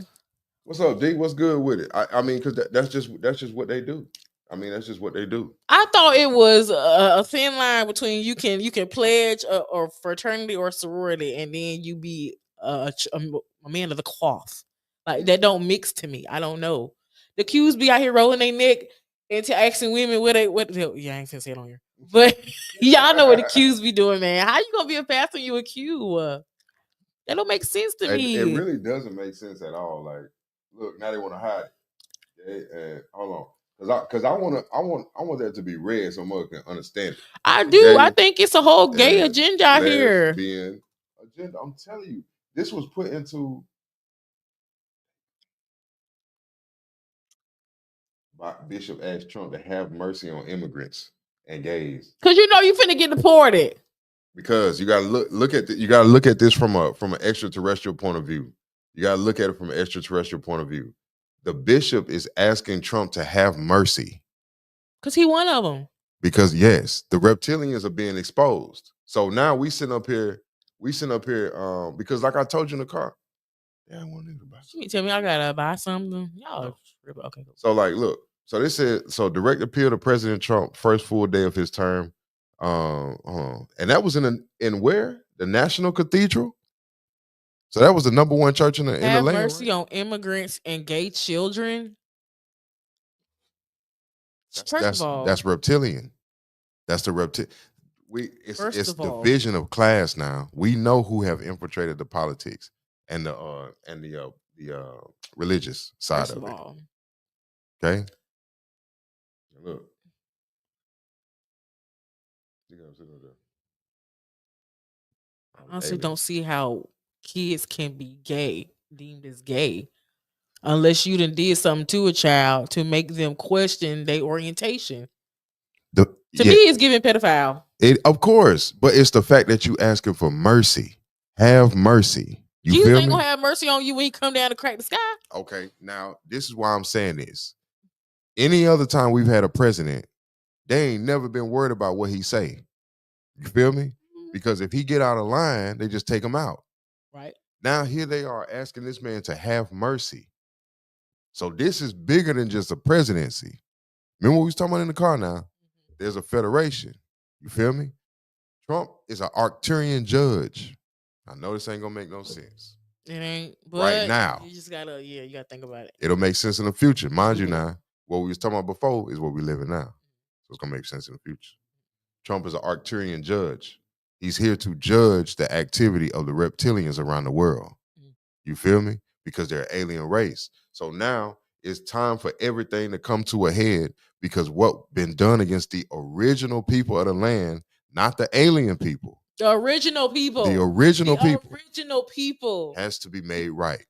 What's up, D? What's good with it? I mean, because that's just what they do. I mean, that's just what they do. I thought it was a thin line between you can pledge or fraternity or sorority, and then you be a man of the cloth. Like that don't mix to me. I don't know. The Qs be out here rolling their neck into asking women what. Yeah, I ain't gonna say it on here, but y'all know what the Qs be doing, man. How you gonna be a pastor and you a Q? That don't make sense to me. It really doesn't make sense at all. Like, look, now they want to hide it. Okay? Hold on. Because I want that to be read so much can understand it. I do. I think it's a whole gay agenda out here. Agenda. I'm telling you, this was put into by Bishop asked Trump to have mercy on immigrants and gays. Cause you know you finna get deported. Because you gotta look at this from an extraterrestrial point of view. You gotta look at it from an extraterrestrial point of view. The bishop is asking Trump to have mercy. Because he one of them. Because yes, the reptilians are being exposed. So now we sitting up here, because like I told you in the car. Yeah, I want to buy something. You tell me I gotta buy something. Y'all okay. So like, look, so they said, direct appeal to President Trump, first full day of his term. And that was in where? The National Cathedral. So that was the number one church in the land. Have mercy on immigrants and gay children. First of all, that's reptilian. That's the reptilian. It's division of class now. We know who have infiltrated the politics and the religious side of it. Okay. Look. I honestly don't see how kids can be deemed as gay, unless you done did something to a child to make them question their orientation. To me, it's giving pedophile. Of course, but it's the fact that you asking for mercy. Have mercy. Jesus ain't gonna have mercy on you when he come down to crack the sky. Okay, now this is why I'm saying this. Any other time we've had a president, they ain't never been worried about what he say. You feel me? Because if he get out of line, they just take him out. Right. Now here they are asking this man to have mercy. So this is bigger than just a presidency. Remember what we was talking about in the car now? There's a federation. You feel me? Trump is an Arcturian judge. I know this ain't gonna make no sense. It ain't. But right now. you just gotta, you gotta think about it. It'll make sense in the future. Mind you Mhm. now, what we was talking about before is what we live in now. So it's gonna make sense in the future. Trump is an Arcturian judge. He's here to judge the activity of the reptilians around the world. Mm. You feel me? Because they're an alien race. So now it's time for everything to come to a head because what been done against the original people of the land, not the alien people, The original people. the original people Original people. has to be made right.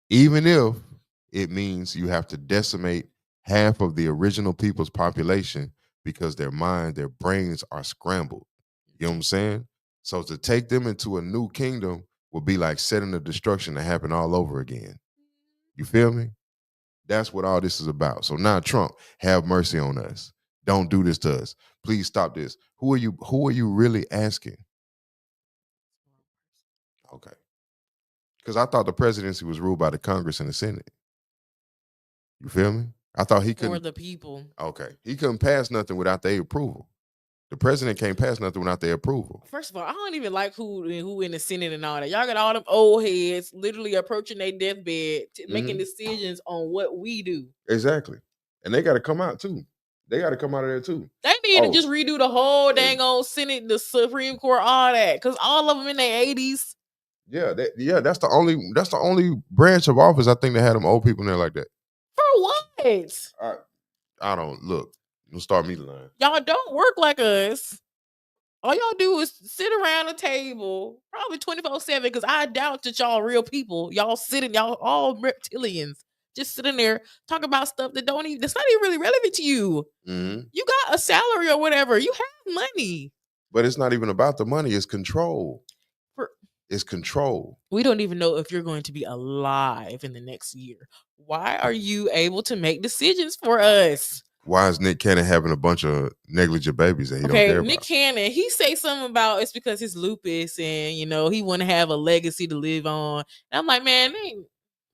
Even if it means you have to decimate half of the original people's population because their mind, their brains are scrambled. You know what I'm saying? So to take them into a new kingdom would be like setting the destruction to happen all over again. You feel me? That's what all this is about. So now, Trump, have mercy on us. Don't do this to us. Please stop this. Who are you really asking? Okay. Because I thought the presidency was ruled by the Congress and the Senate. You feel me? I thought he For couldn't. the people. Okay. He couldn't pass nothing without their approval. The president can't pass nothing without their approval. First of all, I don't even like who in the Senate and all that. Y'all got all them old heads literally approaching their deathbed, making decisions on what we do. Exactly. And they got to come out too. They got to come out of there too. They need to just redo the whole dang old Senate, the Supreme Court, all that, because all of them in their 80s. Yeah, that's the only branch of office I think they had them old people in there like that. For what? I don't look. Don't start me the line. Y'all don't work like us. All y'all do is sit around the table, probably 24/7, because I doubt that y'all real people. Y'all sitting, y'all all reptilians, just sitting there talking about stuff that's not even really relevant to you. Mm-hmm. You got a salary or whatever. You have money. But it's not even about the money. It's control. It's control. We don't even know if you're going to be alive in the next year. Why are you able to make decisions for us? Why is Nick Cannon having a bunch of negligent babies that he don't care about? Nick Cannon, he say something about it's because his lupus and he want to have a legacy to live on. And I'm like, man,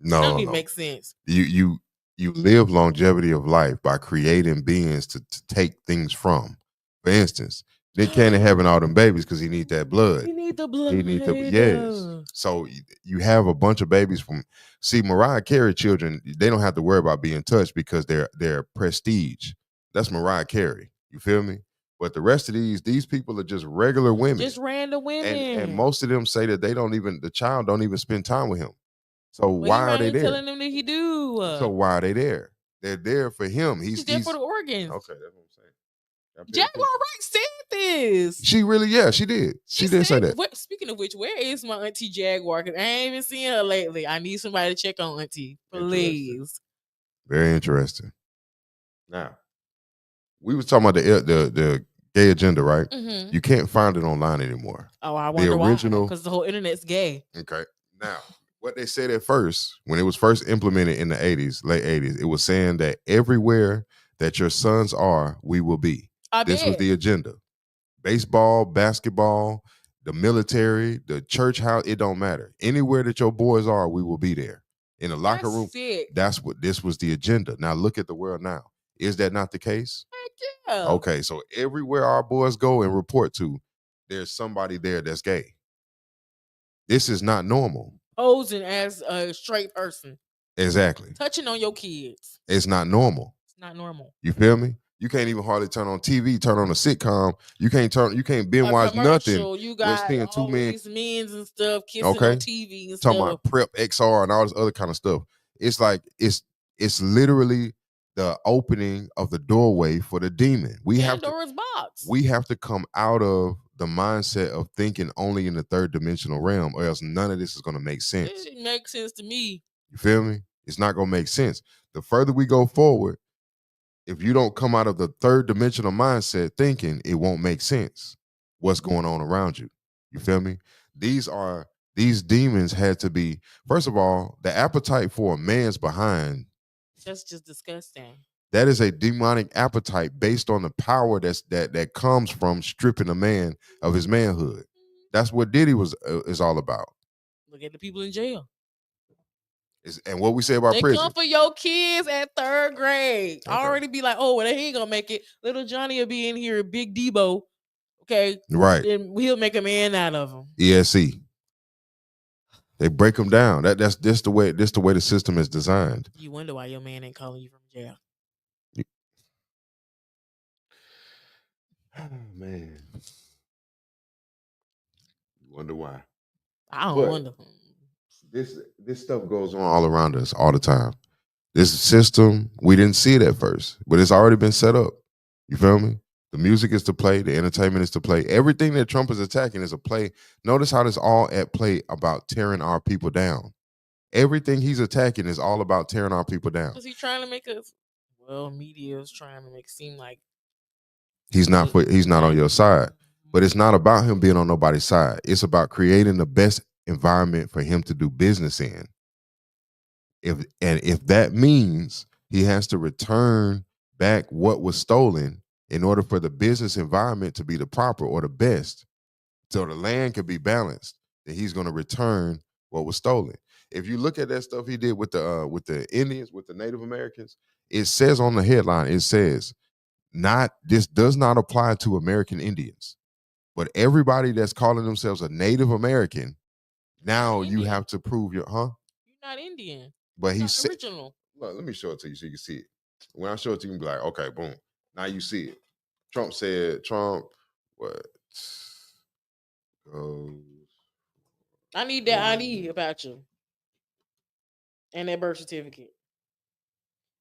don't even make sense. You live longevity of life by creating beings to take things from. For instance, Nick Cannon having all them babies because he need that blood. He need the blood. Yes. So you have a bunch of babies from. See, Mariah Carey children, they don't have to worry about being touched because they're prestige. That's Mariah Carey. You feel me? But the rest of these people are just regular women, just random women, and most of them say that the child don't even spend time with him. So why are they there? Telling them that he do. So why are they there? They're there for him. He's there for the organs. Okay, that's what I'm saying. Jaguar Wright said this. She did. She did say that. Speaking of which, where is my auntie Jaguar? Because I ain't even seen her lately. I need somebody to check on auntie, please. Very interesting. Now, we was talking about the gay agenda, right? Mm-hmm. You can't find it online anymore. Oh, I wonder why. Because the whole internet's gay. Okay. Now, what they said at first, when it was first implemented in the 80s, late 80s, it was saying that everywhere that your sons are, we will be. This was the agenda. Baseball, basketball, the military, the church house, it don't matter. Anywhere that your boys are, we will be there. In the locker room, that's what this was the agenda. Now look at the world now. Is that not the case? Heck yeah. Okay, so everywhere our boys go and report to, there's somebody there that's gay. This is not normal. Posing as a straight person. Exactly. Touching on your kids. It's not normal. It's not normal. You feel me? You can't even hardly turn on TV, turn on a sitcom. You can't binge watch nothing. You got seeing all these men and stuff kissing on TV and talking about Prep XR and all this other kind of stuff. It's like it's literally the opening of the doorway for the demon. Pandora's box. We have to come out of the mindset of thinking only in the third dimensional realm, or else none of this is going to make sense. It makes sense to me. You feel me? It's not going to make sense. The further we go forward, if you don't come out of the third dimensional mindset thinking, it won't make sense what's going on around you. You feel me? These demons had to be, first of all, the appetite for a man's behind. That's just disgusting. That is a demonic appetite based on the power that comes from stripping a man of his manhood. That's what Diddy is all about. Look at the people in jail. And what we say about they prison. come for your kids at 3rd grade. Okay. Already be like, oh, well, he ain't gonna make it. Little Johnny will be in here, Big Debo. Okay. Right. Then we'll make a man out of him. ESC. They break them down. That's the way the system is designed. You wonder why your man ain't calling you from jail. Oh man. You wonder why. I don't But wonder. this stuff goes on all around us all the time. This system, we didn't see it at first, but it's already been set up. You feel me? The music is to play, the entertainment is to play. Everything that Trump is attacking is a play. Notice how this all at play about tearing our people down. Everything he's attacking is all about tearing our people down. Because he's trying to make us, well, media is trying to make it seem like he's not on your side. But it's not about him being on nobody's side. It's about creating the best environment for him to do business in. If that means he has to return back what was stolen in order for the business environment to be the proper or the best, so the land could be balanced, then he's going to return what was stolen. If you look at that stuff he did with the Indians, with the Native Americans, it says on the headline, it says, this does not apply to American Indians, but everybody that's calling themselves a Native American, now you have to prove You're not Indian. But he's said original. Look, let me show it to you so you can see it. When I show it to you, you can be like, okay, boom. Now you see it. Trump what goes. I need that ID about you. And that birth certificate.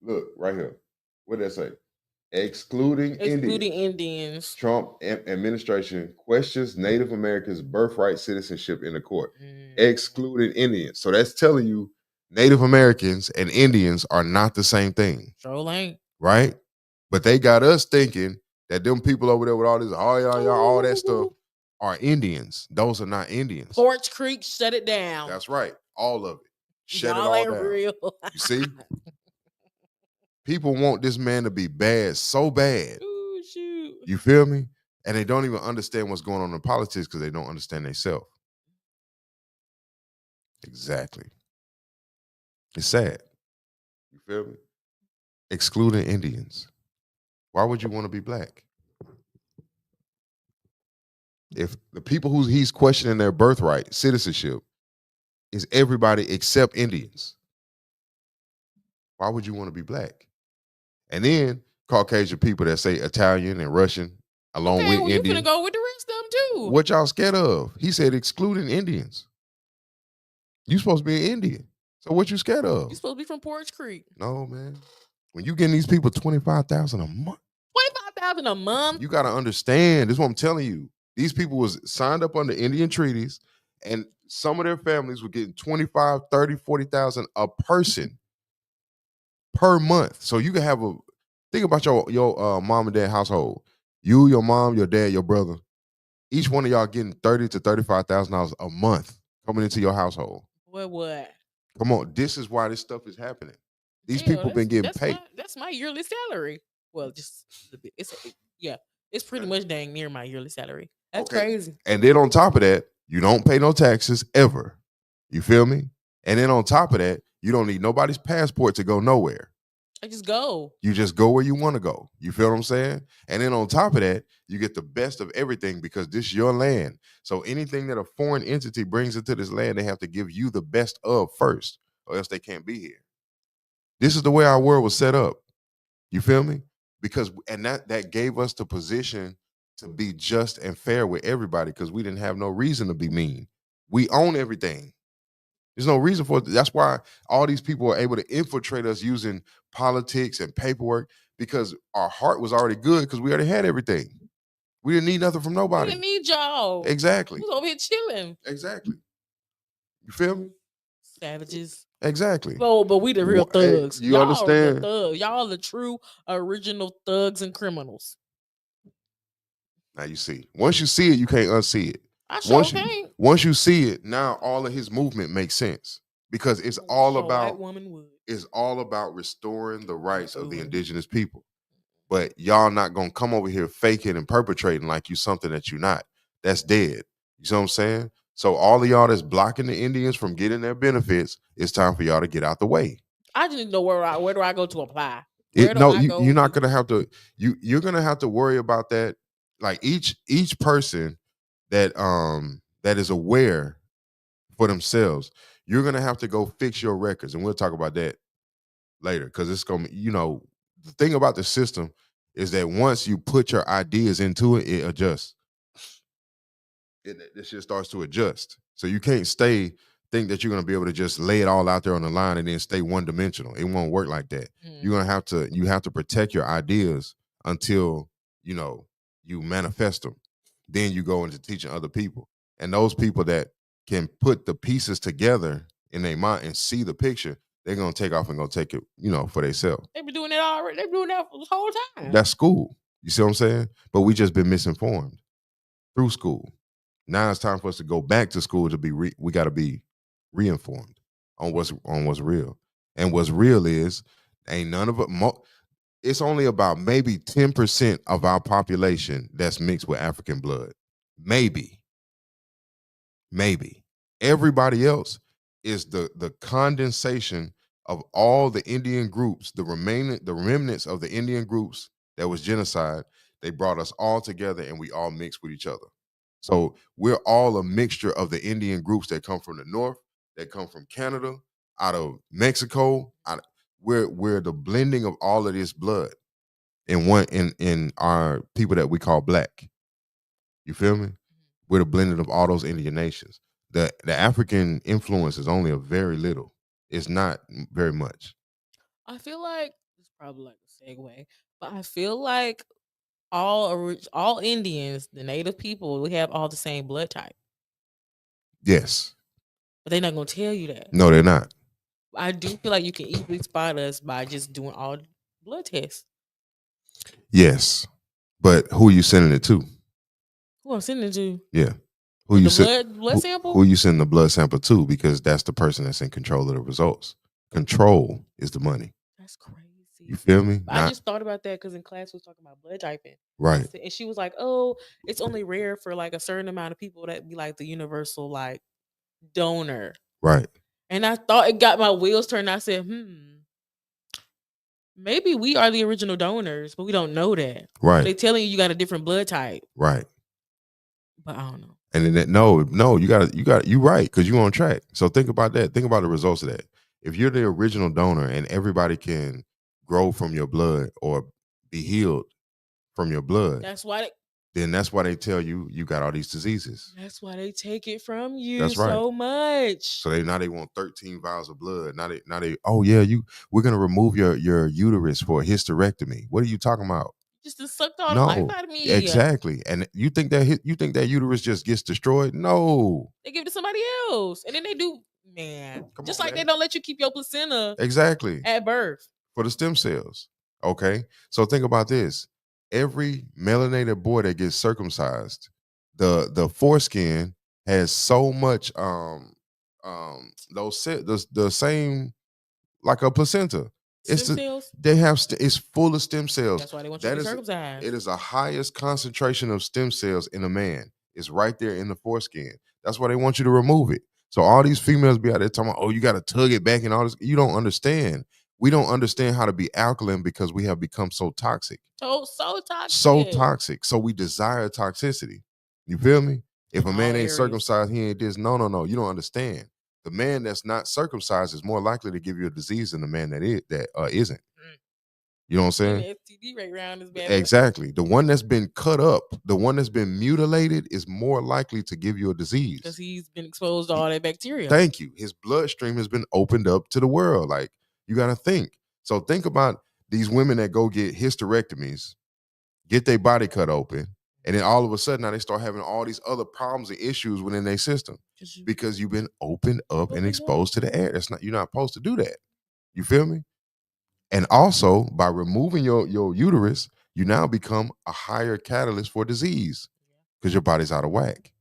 Look, right here. What did that say? Excluding Indians. Trump administration questions Native Americans' birthright citizenship in the court. Excluding Indians. So that's telling you Native Americans and Indians are not the same thing. Sure ain't. Right? But they got us thinking that them people over there with all this, all that stuff are Indians. Those are not Indians. Porch Creek, shut it down. That's right. All of it. Shut it all down. Real. You see? People want this man to be bad so bad. Ooh, shoot. You feel me? And they don't even understand what's going on in politics because they don't understand themselves. Exactly. It's sad. You feel me? Excluding Indians. Why would you want to be black? If the people who he's questioning their birthright, citizenship, is everybody except Indians, why would you want to be black? And then Caucasian people that say Italian and Russian along with Indians. You're gonna go with the rest of them too. What y'all scared of? He said excluding Indians. You supposed to be an Indian. So what you scared of? You supposed to be from Porch Creek. No, man. When you getting these people $25,000 a month. $25,000 a month? You got to understand. This is what I'm telling you. These people was signed up under Indian treaties, and some of their families were getting 25, 30, 40,000 a person per month. So you can have think about your mom and dad household. You, your mom, your dad, your brother. Each one of y'all getting $30,000 to $35,000 a month coming into your household. What? Come on, this is why this stuff is happening. These people been getting paid. That's my yearly salary. Well, just a bit. It's pretty much dang near my yearly salary. That's crazy. And then on top of that, you don't pay no taxes ever. You feel me? And then on top of that, you don't need nobody's passport to go nowhere. I just go. You just go where you want to go. You feel what I'm saying? And then on top of that, you get the best of everything because this is your land. So anything that a foreign entity brings into this land, they have to give you the best of first, or else they can't be here. This is the way our world was set up. You feel me? Because that gave us the position to be just and fair with everybody because we didn't have no reason to be mean. We own everything. There's no reason for it. That's why all these people are able to infiltrate us using politics and paperwork because our heart was already good because we already had everything. We didn't need nothing from nobody. We didn't need y'all. Exactly. We was over here chilling. Exactly. You feel me? Savages. Exactly. Well, but we the real thugs. You understand? Y'all the true original thugs and criminals. Now you see. Once you see it, you can't unsee it. I sure can't. Once you see it, now all of his movement makes sense because it's all about restoring the rights of the indigenous people. But y'all not gonna come over here faking and perpetrating like you something that you're not. That's dead. You see what I'm saying? So all of y'all that's blocking the Indians from getting their benefits, it's time for y'all to get out the way. I just need to know where do I go to apply? You're not gonna have to. You're gonna have to worry about that. Like each person that is aware for themselves. You're gonna have to go fix your records, and we'll talk about that later because it's gonna, the thing about the system is that once you put your ideas into it, it adjusts. This shit starts to adjust. So you can't think that you're gonna be able to just lay it all out there on the line and then stay one dimensional. It won't work like that. You're gonna have to protect your ideas until you manifest them. Then you go into teaching other people, and those people that can put the pieces together in their mind and see the picture, they're gonna take off and go take it, for themselves. They've been doing that already. They've been doing that for the whole time. That's school. You see what I'm saying? But we just been misinformed through school. Now it's time for us to go back to school to be. We got to be reinformed on what's real, and what's real is ain't none of it. It's only about maybe 10% of our population that's mixed with African blood. Maybe. Everybody else is the condensation of all the Indian groups, the remnants of the Indian groups that was genocide. They brought us all together and we all mixed with each other. So we're all a mixture of the Indian groups that come from the north, that come from Canada, out of Mexico. We're the blending of all of this blood in our people that we call black. You feel me? We're the blending of all those Indian nations. The African influence is only a very little. It's not very much. I feel like it's probably like a segue, but I feel like all Indians, the native people, we have all the same blood type. Yes. But they're not gonna tell you that. No, they're not. I do feel like you can easily spot us by just doing all blood tests. Yes. But who are you sending it to? Who I'm sending it to? Yeah. Who you blood sample? Who you send the blood sample to? Because that's the person that's in control of the results. Control is the money. That's crazy. You feel me? I just thought about that because in class we was talking about blood typing. Right. And she was like, "Oh, it's only rare for like a certain amount of people that be like the universal like donor." Right. And I thought it got my wheels turned. I said, maybe we are the original donors, but we don't know that. Right. They telling you got a different blood type. Right. But I don't know. And then no, you right, because you're on track. So think about that. Think about the results of that. If you're the original donor and everybody can grow from your blood or be healed from your blood, that's why they tell you got all these diseases. That's why they take it from you. That's right. So much. So they want 13 vials of blood. Now they oh yeah, we're gonna remove your uterus for a hysterectomy. What are you talking about? Just to suck all the life out of me. Exactly. And you think that uterus just gets destroyed? No. They give it to somebody else. And then they do, just like they don't let you keep your placenta exactly at birth. For the stem cells. Okay. So think about this. Every melanated boy that gets circumcised, the foreskin has so much the same like a placenta. Cells? They have it's full of stem cells. That's why they want you to be circumcised. It is the highest concentration of stem cells in a man. It's right there in the foreskin. That's why they want you to remove it. So all these females be out there talking about, oh, you got to tug it back and all this. You don't understand. We don't understand how to be alkaline because we have become so toxic. So toxic. So toxic. So we desire toxicity. You feel me? If a man ain't circumcised, he ain't this. No. You don't understand. The man that's not circumcised is more likely to give you a disease than the man that isn't. You know what I'm saying? The STD rate round is bad. Exactly. The one that's been cut up, the one that's been mutilated is more likely to give you a disease. Because he's been exposed to all that bacteria. Thank you. His bloodstream has been opened up to the world. Like, you got to think. So think about these women that go get hysterectomies, get their body cut open, and then all of a sudden now they start having all these other problems and issues within their system because you've been opened up and exposed to the air. You're not supposed to do that. You feel me? And also by removing your uterus, you now become a higher catalyst for disease because your body's out of whack.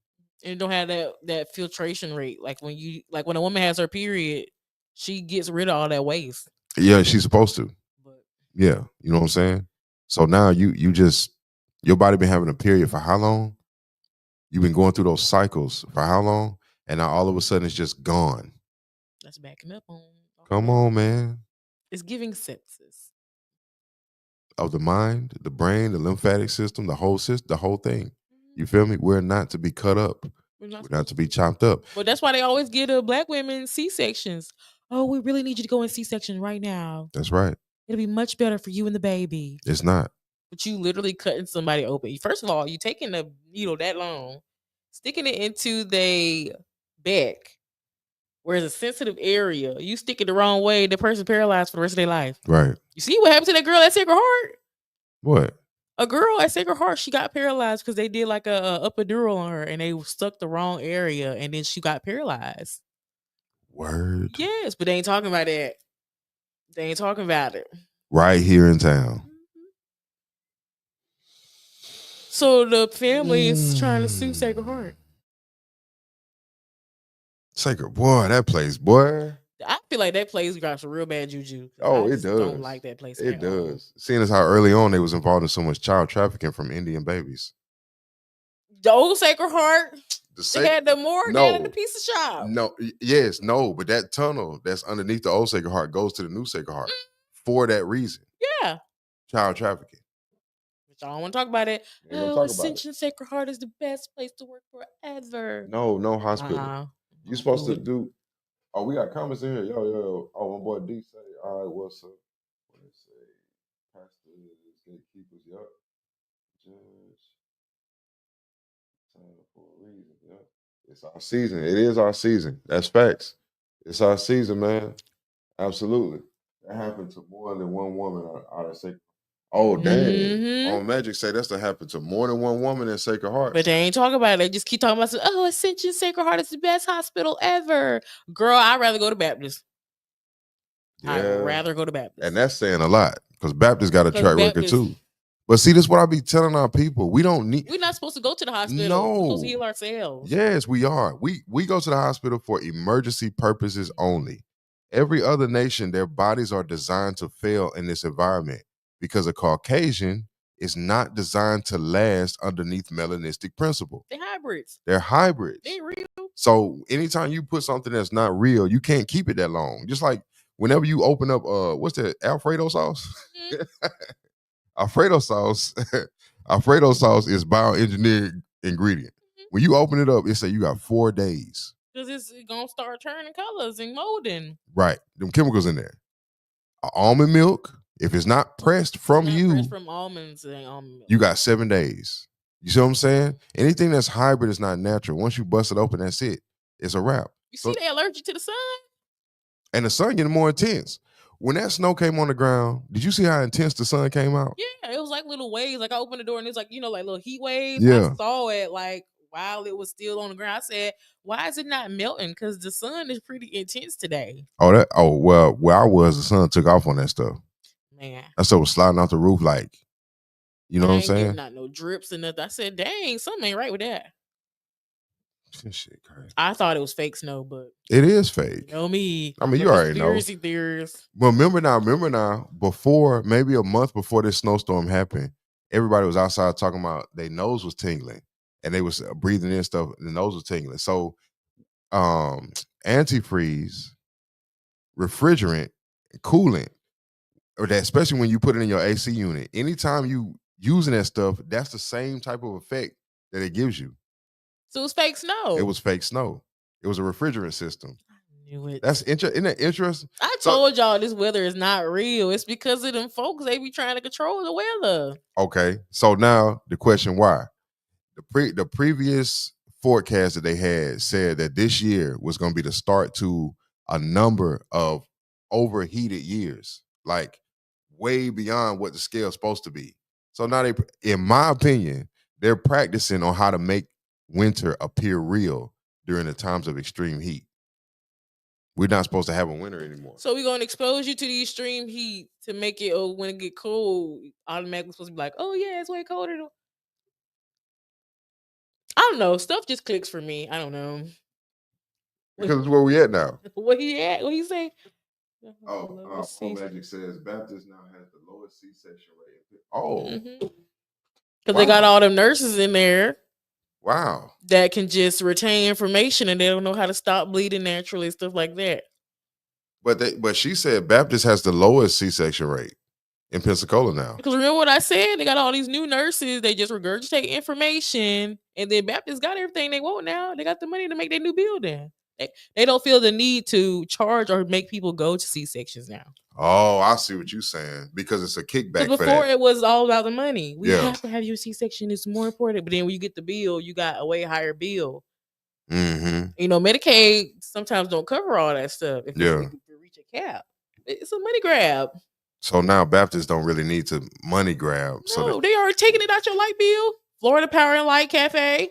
And it don't have that filtration rate. Like when a woman has her period, she gets rid of all that waste. Yeah, she's supposed to. Yeah, you know what I'm saying? So now your body been having a period for how long? You've been going through those cycles for how long? And now all of a sudden it's just gone. That's backing up on. Come on, man. It's giving sepsis. Of the mind, the brain, the lymphatic system, the whole thing. You feel me? We're not to be cut up. not to be chopped up. But that's why they always give the black women C-sections. Oh, we really need you to go in C-section right now. That's right. It'll be much better for you and the baby. It's not. But you literally cutting somebody open. First of all, you taking the needle that long, sticking it into the back, where it's a sensitive area. You stick it the wrong way, the person paralyzed for the rest of their life. Right. You see what happened to that girl at Sacred Heart? What? A girl at Sacred Heart, she got paralyzed because they did like a epidural on her and they stuck the wrong area and then she got paralyzed. Word. Yes, but they ain't talking about that. They ain't talking about it. Right here in town. So the family is trying to sue Sacred Heart. Sacred, boy, that place, boy. I feel like that place got some real bad juju. Oh, I it does. Don't like that place. It does. Seeing as how early on they was involved in so much child trafficking from Indian babies. The old Sacred Heart. They had the morgue and the pizza shop. No, but that tunnel that's underneath the old Sacred Heart goes to the new Sacred Heart for that reason. Yeah. Child trafficking. But y'all don't want to talk about it. Oh, Ascension Sacred Heart is the best place to work forever. No hospital. You're supposed to do. Oh, we got comments in here. Yo. Oh, my boy D say, all right, what's up? What they say? Pastors, gatekeepers, yup. Judge. For a reason, yeah. It's our season. It is our season. That's facts. It's our season, man. Absolutely. That happened to more than one woman out of Sacred. Oh, dang. On Magic say that's to happen to more than one woman in Sacred Heart. But they ain't talking about it. They just keep talking about, Ascension Sacred Heart is the best hospital ever. Girl, I'd rather go to Baptist. Yeah. I'd rather go to Baptist. And that's saying a lot because Baptist got a track record too. But see, this is what I be telling our people. We're not supposed to go to the hospital. No. We're supposed to heal ourselves. Yes, we are. We go to the hospital for emergency purposes only. Every other nation, their bodies are designed to fail in this environment because a Caucasian is not designed to last underneath melanistic principle. They're hybrids. They're real. So anytime you put something that's not real, you can't keep it that long. Just like whenever you open up, what's that, Alfredo sauce? Alfredo sauce is bioengineered ingredient. When you open it up, it say you got 4 days. Because it's gonna start turning colors and molding. Right, them chemicals in there. Almond milk, if it's not pressed from from almonds, it ain't almond milk. You got 7 days. You see what I'm saying? Anything that's hybrid is not natural. Once you bust it open, that's it. It's a wrap. You see, they allergic to the sun, and the sun getting more intense. When that snow came on the ground, did you see how intense the sun came out? Yeah, it was like little waves. Like I opened the door and it was like, like little heat waves. Yeah. I saw it like while it was still on the ground. I said, why is it not melting? Because the sun is pretty intense today. Well, where I was, the sun took off on that stuff. Man. That stuff was sliding off the roof like, you know what I'm saying? Not no drips and nothing. I said, dang, something ain't right with that. Shit crazy. I thought it was fake snow, but it is fake. You know me. I mean, you already know. Conspiracy theories. Well, remember now, before, maybe a month before this snowstorm happened, everybody was outside talking about their nose was tingling and they was breathing in stuff and the nose was tingling. So antifreeze, refrigerant, coolant, or that, especially when you put it in your AC unit, anytime you using that stuff, that's the same type of effect that it gives you. So it was fake snow. It was fake snow. It was a refrigerant system. I knew it. Isn't that interesting? I told y'all this weather is not real. It's because of them folks. They be trying to control the weather. Okay. So now the question why? The previous forecast that they had said that this year was going to be the start to a number of overheated years, like way beyond what the scale is supposed to be. So now in my opinion, they're practicing on how to make winter appear real during the times of extreme heat. We're not supposed to have a winter anymore. So we're going to expose you to the extreme heat to make it, when it get cold, automatically supposed to be like, oh yeah, it's way colder. I don't know. Stuff just clicks for me. I don't know. Because it's where we at now. Where he at? What he say? Magic says Baptist now has the lowest C-section rate. Oh. Because they got all them nurses in there. Wow. That can just retain information and they don't know how to stop bleeding naturally, stuff like that. But she said Baptist has the lowest C-section rate. in Pensacola now. Because remember what I said? They got all these new nurses. They just regurgitate information, and then Baptist got everything they want now. They got the money to make their new building. They don't feel the need to charge or make people go to C-sections now. Oh, I see what you're saying. Because it's a kickback for Before that. it was all about the money. We have to have your C-section. It's more important. But then when you get the bill, you got a way higher bill. Mm-hmm. You know, Medicaid sometimes don't cover all that stuff. If you reach a cap, it's a money grab. So now Baptists don't really need to money grab. No, they are taking it out your light bill. Florida Power and Light Cafe.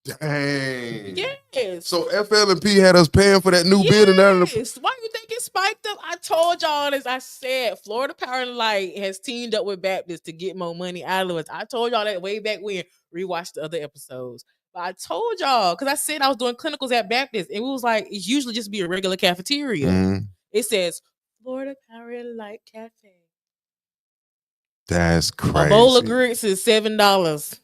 Dang. Yes. So FL&P had us paying for that new building out of the. Why you think it spiked up? I told y'all this. I said Florida Power and Light has teamed up with Baptist to get more money out of us. I told y'all that way back when. Rewatch the other episodes. But I told y'all, because I said I was doing clinicals at Baptist, and it was like, it's usually just be a regular cafeteria. Mm-hmm. It says Florida Power and Light Cafe. That's crazy. A bowl of grits is $7.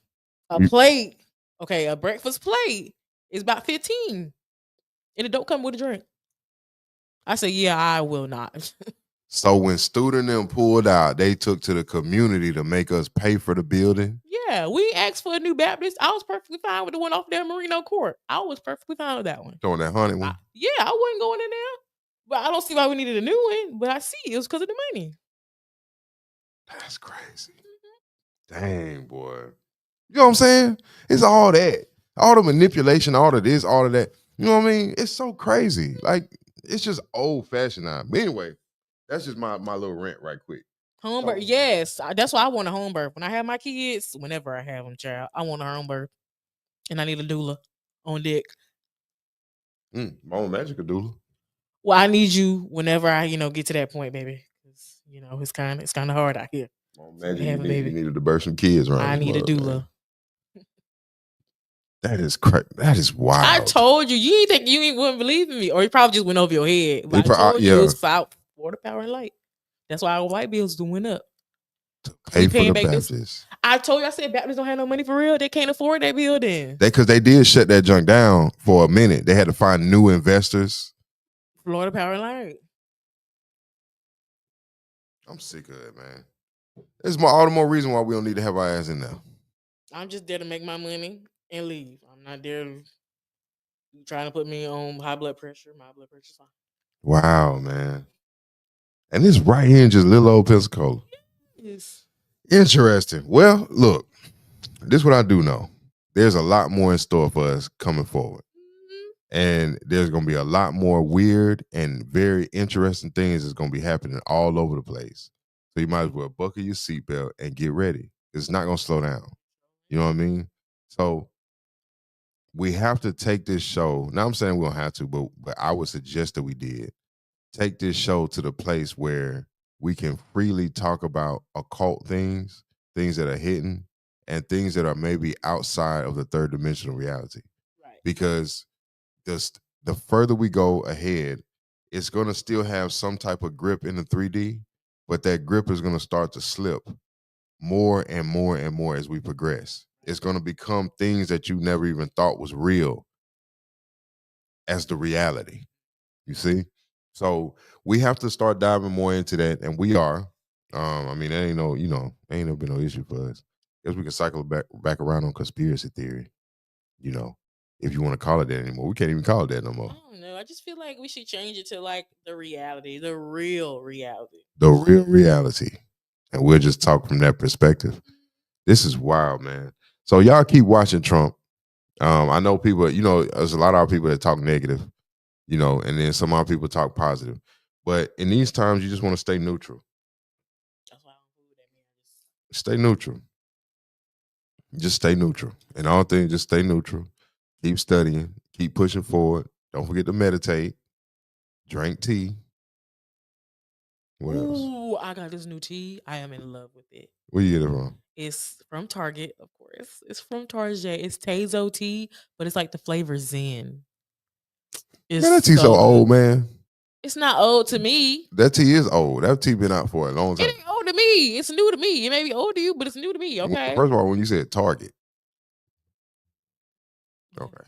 A plate, okay, a breakfast plate is about $15. And it don't come with a drink. I said, yeah, I will not. So when Student and them pulled out, they took to the community to make us pay for the building? Yeah, we asked for a new Baptist. I was perfectly fine with the one off there Marino Court. I was perfectly fine with that one. Throwing that honey one? I wasn't going in there. But I don't see why we needed a new one. But I see it was because of the money. That's crazy. Dang, boy. You know what I'm saying? It's all that. All the manipulation, all of this, all of that. You know what I mean? It's so crazy. Like, it's just old-fashioned now. But anyway, that's just my little rant right quick. Home birth, yes. That's why I want a home birth. When I have my kids, whenever I have them, child, I want a home birth. And I need a doula on deck. Mama Magic a doula. Well, I need you whenever I, get to that point, baby. Because, it's kind of hard out here. Mama Magic, you needed to birth some kids, right? I need a doula. That is crazy. That is wild. I told you. You think you wouldn't believe in me, or you probably just went over your head. But I told you it was Florida Power and Light. That's why our white bills went up. Pay for the Baptists. I told you, I said Baptists don't have no money for real. They can't afford that building. Because they did shut that junk down for a minute. They had to find new investors. Florida Power and Light. I'm sick of it, man. It's all the more reason why we don't need to have our ass in there. I'm just there to make my money and leave. I'm not there trying to put me on high blood pressure. My blood pressure's fine. Wow, man. And it's right here in just little old Pensacola. Yes. Interesting. Well, look, this is what I do know. There's a lot more in store for us coming forward. And there's going to be a lot more weird and very interesting things that's going to be happening all over the place. So you might as well buckle your seatbelt and get ready. It's not going to slow down. You know what I mean? So we have to take this show. Now I'm saying we don't have to, but I would suggest that we did. Take this show to the place where we can freely talk about occult things that are hidden, and things that are maybe outside of the third dimensional reality. Right. Because the further we go ahead, it's going to still have some type of grip in the 3D, but that grip is going to start to slip more and more and more as we progress. It's going to become things that you never even thought was real as the reality. You see? So we have to start diving more into that, and we are. I mean, there ain't no, ain't never been no issue for us. Guess we can cycle back around on conspiracy theory. If you want to call it that anymore, we can't even call it that no more. I don't know. I just feel like we should change it to like the reality, the real reality. The real reality, and we'll just talk from that perspective. This is wild, man. So y'all keep watching Trump. I know people, there's a lot of our people that talk negative, and then some of our people talk positive. But in these times, you just want to stay neutral. That's why I don't believe that. Stay neutral. Just stay neutral. In all things, just stay neutral. Keep studying. Keep pushing forward. Don't forget to meditate. Drink tea. What else? Ooh, I got this new tea. I am in love with it. Where you get it from? It's from Target, of course. It's from Target. It's Tazo tea, but it's like the flavor Zen. Man, that tea's so old, man. It's not old to me. That tea is old. That tea been out for a long time. It ain't old to me. It's new to me. It may be old to you, but it's new to me. Okay. First of all, when you said Target. Okay.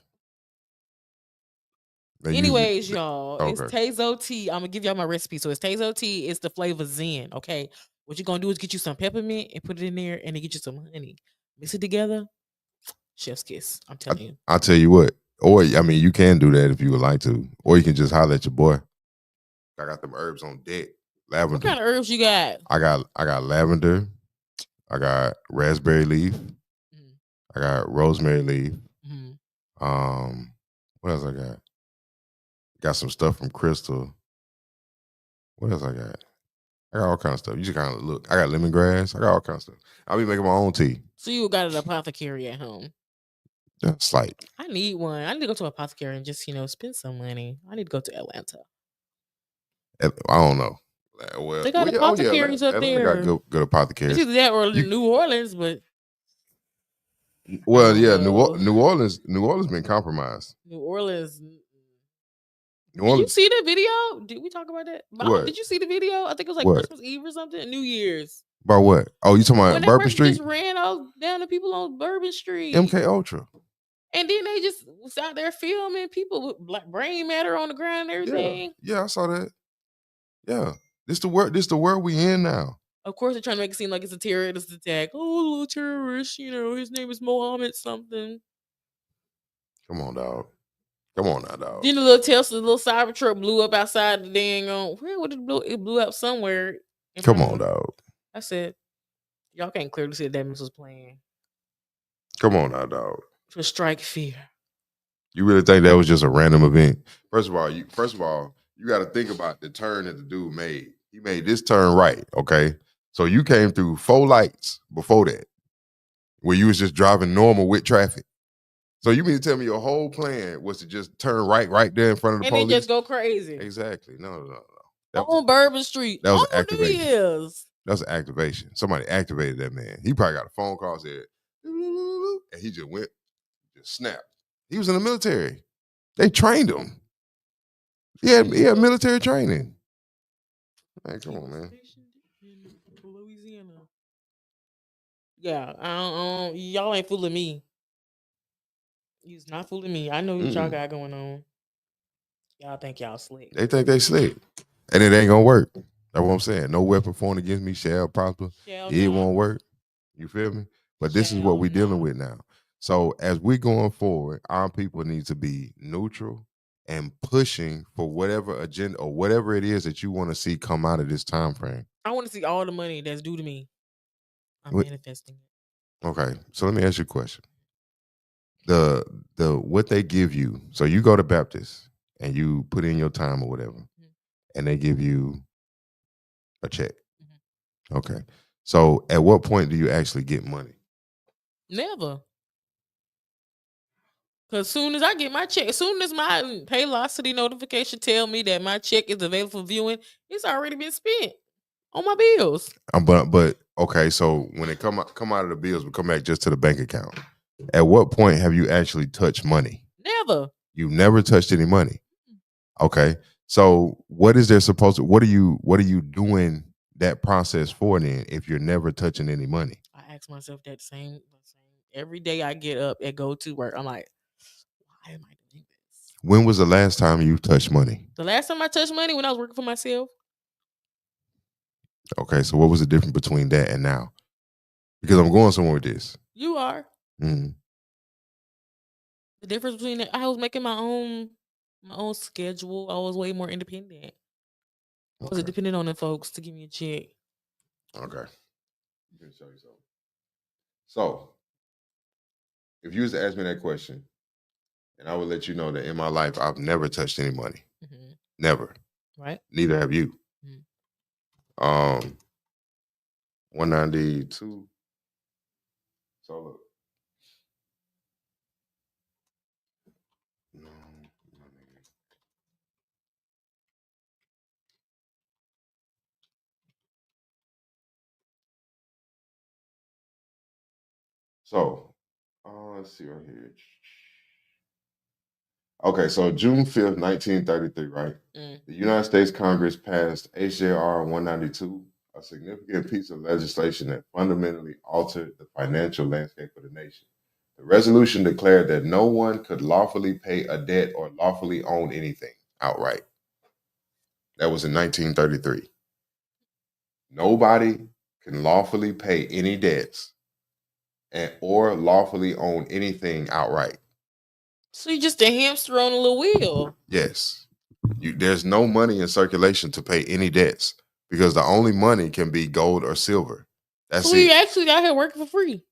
Anyways, y'all, it's Okay. Tazo tea. I'm gonna give y'all my recipe. So it's Tazo tea. It's the flavor Zen. Okay. What you're gonna do is get you some peppermint and put it in there, and then get you some honey. Mix it together. Chef's kiss. I'm telling you. I'll tell you what. Or I mean, you can do that if you would like to, or you can just holler at your boy. I got them herbs on deck. Lavender. What kind of herbs you got? I got lavender. I got raspberry leaf. I got rosemary leaf. What else I got? Got some stuff from Crystal. What else I got? I got all kinds of stuff. You just kind of look. I got lemongrass. I got all kinds of stuff. I'll be making my own tea. So you got an apothecary at home? That's like I need one. I need to go to an apothecary and just spend some money. I need to go to Atlanta. I don't know. Well, they got apothecaries up there. They got good apothecaries. It's either that or New Orleans, but well, yeah, New Orleans been compromised. New Orleans. Did you see the video? Did we talk about that? What? Did you see the video? I think it was like Christmas Eve or something. New Year's. About what? Oh, you talking about Bourbon Street? Just ran down the people on Bourbon Street. MK Ultra. And then they just was out there filming people with black brain matter on the ground and everything. Yeah, I saw that. Yeah. This the world we in now. Of course, they're trying to make it seem like it's a terrorist attack. Oh, a little terrorist, his name is Mohammed something. Come on, dog. Come on now, dog. Then the little Tesla, the little Cybertruck blew up outside the dang where would it blow? It blew up somewhere. Come on, dog. I said, y'all can't clearly see that was playing. Come on now, dog. To strike fear. You really think that was just a random event? First of all, you got to think about the turn that the dude made. He made this turn right, okay? So you came through 4 lights before that, where you was just driving normal with traffic. So you mean to tell me your whole plan was to just turn right there in front of the police? And just go crazy. Exactly. No. On Bourbon Street. That was activation. That was an activation. Somebody activated that man. He probably got a phone call, said, and he just went, just snapped. He was in the military. They trained him. He had military training. Man, come on, man. Louisiana. Yeah, y'all ain't fooling me. You's not fooling me. I know what y'all got going on. Y'all think y'all slick. They think they slick. And it ain't gonna work. That's what I'm saying. No weapon formed against me shall prosper. It won't work. You feel me? But this is what we're dealing with now. So as we're going forward, our people need to be neutral and pushing for whatever agenda or whatever it is that you want to see come out of this time frame. I want to see all the money that's due to me. I'm manifesting it. Okay. So let me ask you a question. The what they give you, so you go to Baptist and you put in your time or whatever, and they give you a check. Okay. So at what point do you actually get money? Never. Because as soon as I get my check, as soon as my Paylocity notification tell me that my check is available for viewing, it's already been spent on my bills. But okay, so when it come out of the bills, we come back just to the bank account. At what point have you actually touched money? Never. You've never touched any money. Okay. So what is there supposed to? What are you doing that process for then? If you're never touching any money, I ask myself that same every day. I get up and go to work. I'm like, why am I doing this? When was the last time you touched money? The last time I touched money when I was working for myself. Okay, so what was the difference between that and now? Because I'm going somewhere with this. You are. Mm-hmm. The difference between that, I was making my own schedule. I was way more independent. I wasn't dependent on the folks to give me a check. Okay. Let me show you something. So, if you was to ask me that question, and I would let you know that in my life, I've never touched any money. Mm-hmm. Never. Right. Neither have you. Mm-hmm. 192. So look. No. So, let's see right here. Okay, so June 5th, 1933, right? The United States Congress passed H.J.R. 192, a significant piece of legislation that fundamentally altered the financial landscape of the nation. The The resolution declared that no one could lawfully pay a debt or lawfully own anything outright. That was in 1933. Nobody can lawfully pay any debts or lawfully own anything outright. So you're just a hamster on a little wheel. Yes. There's no money in circulation to pay any debts because the only money can be gold or silver. That's so it. we actually out here working for free.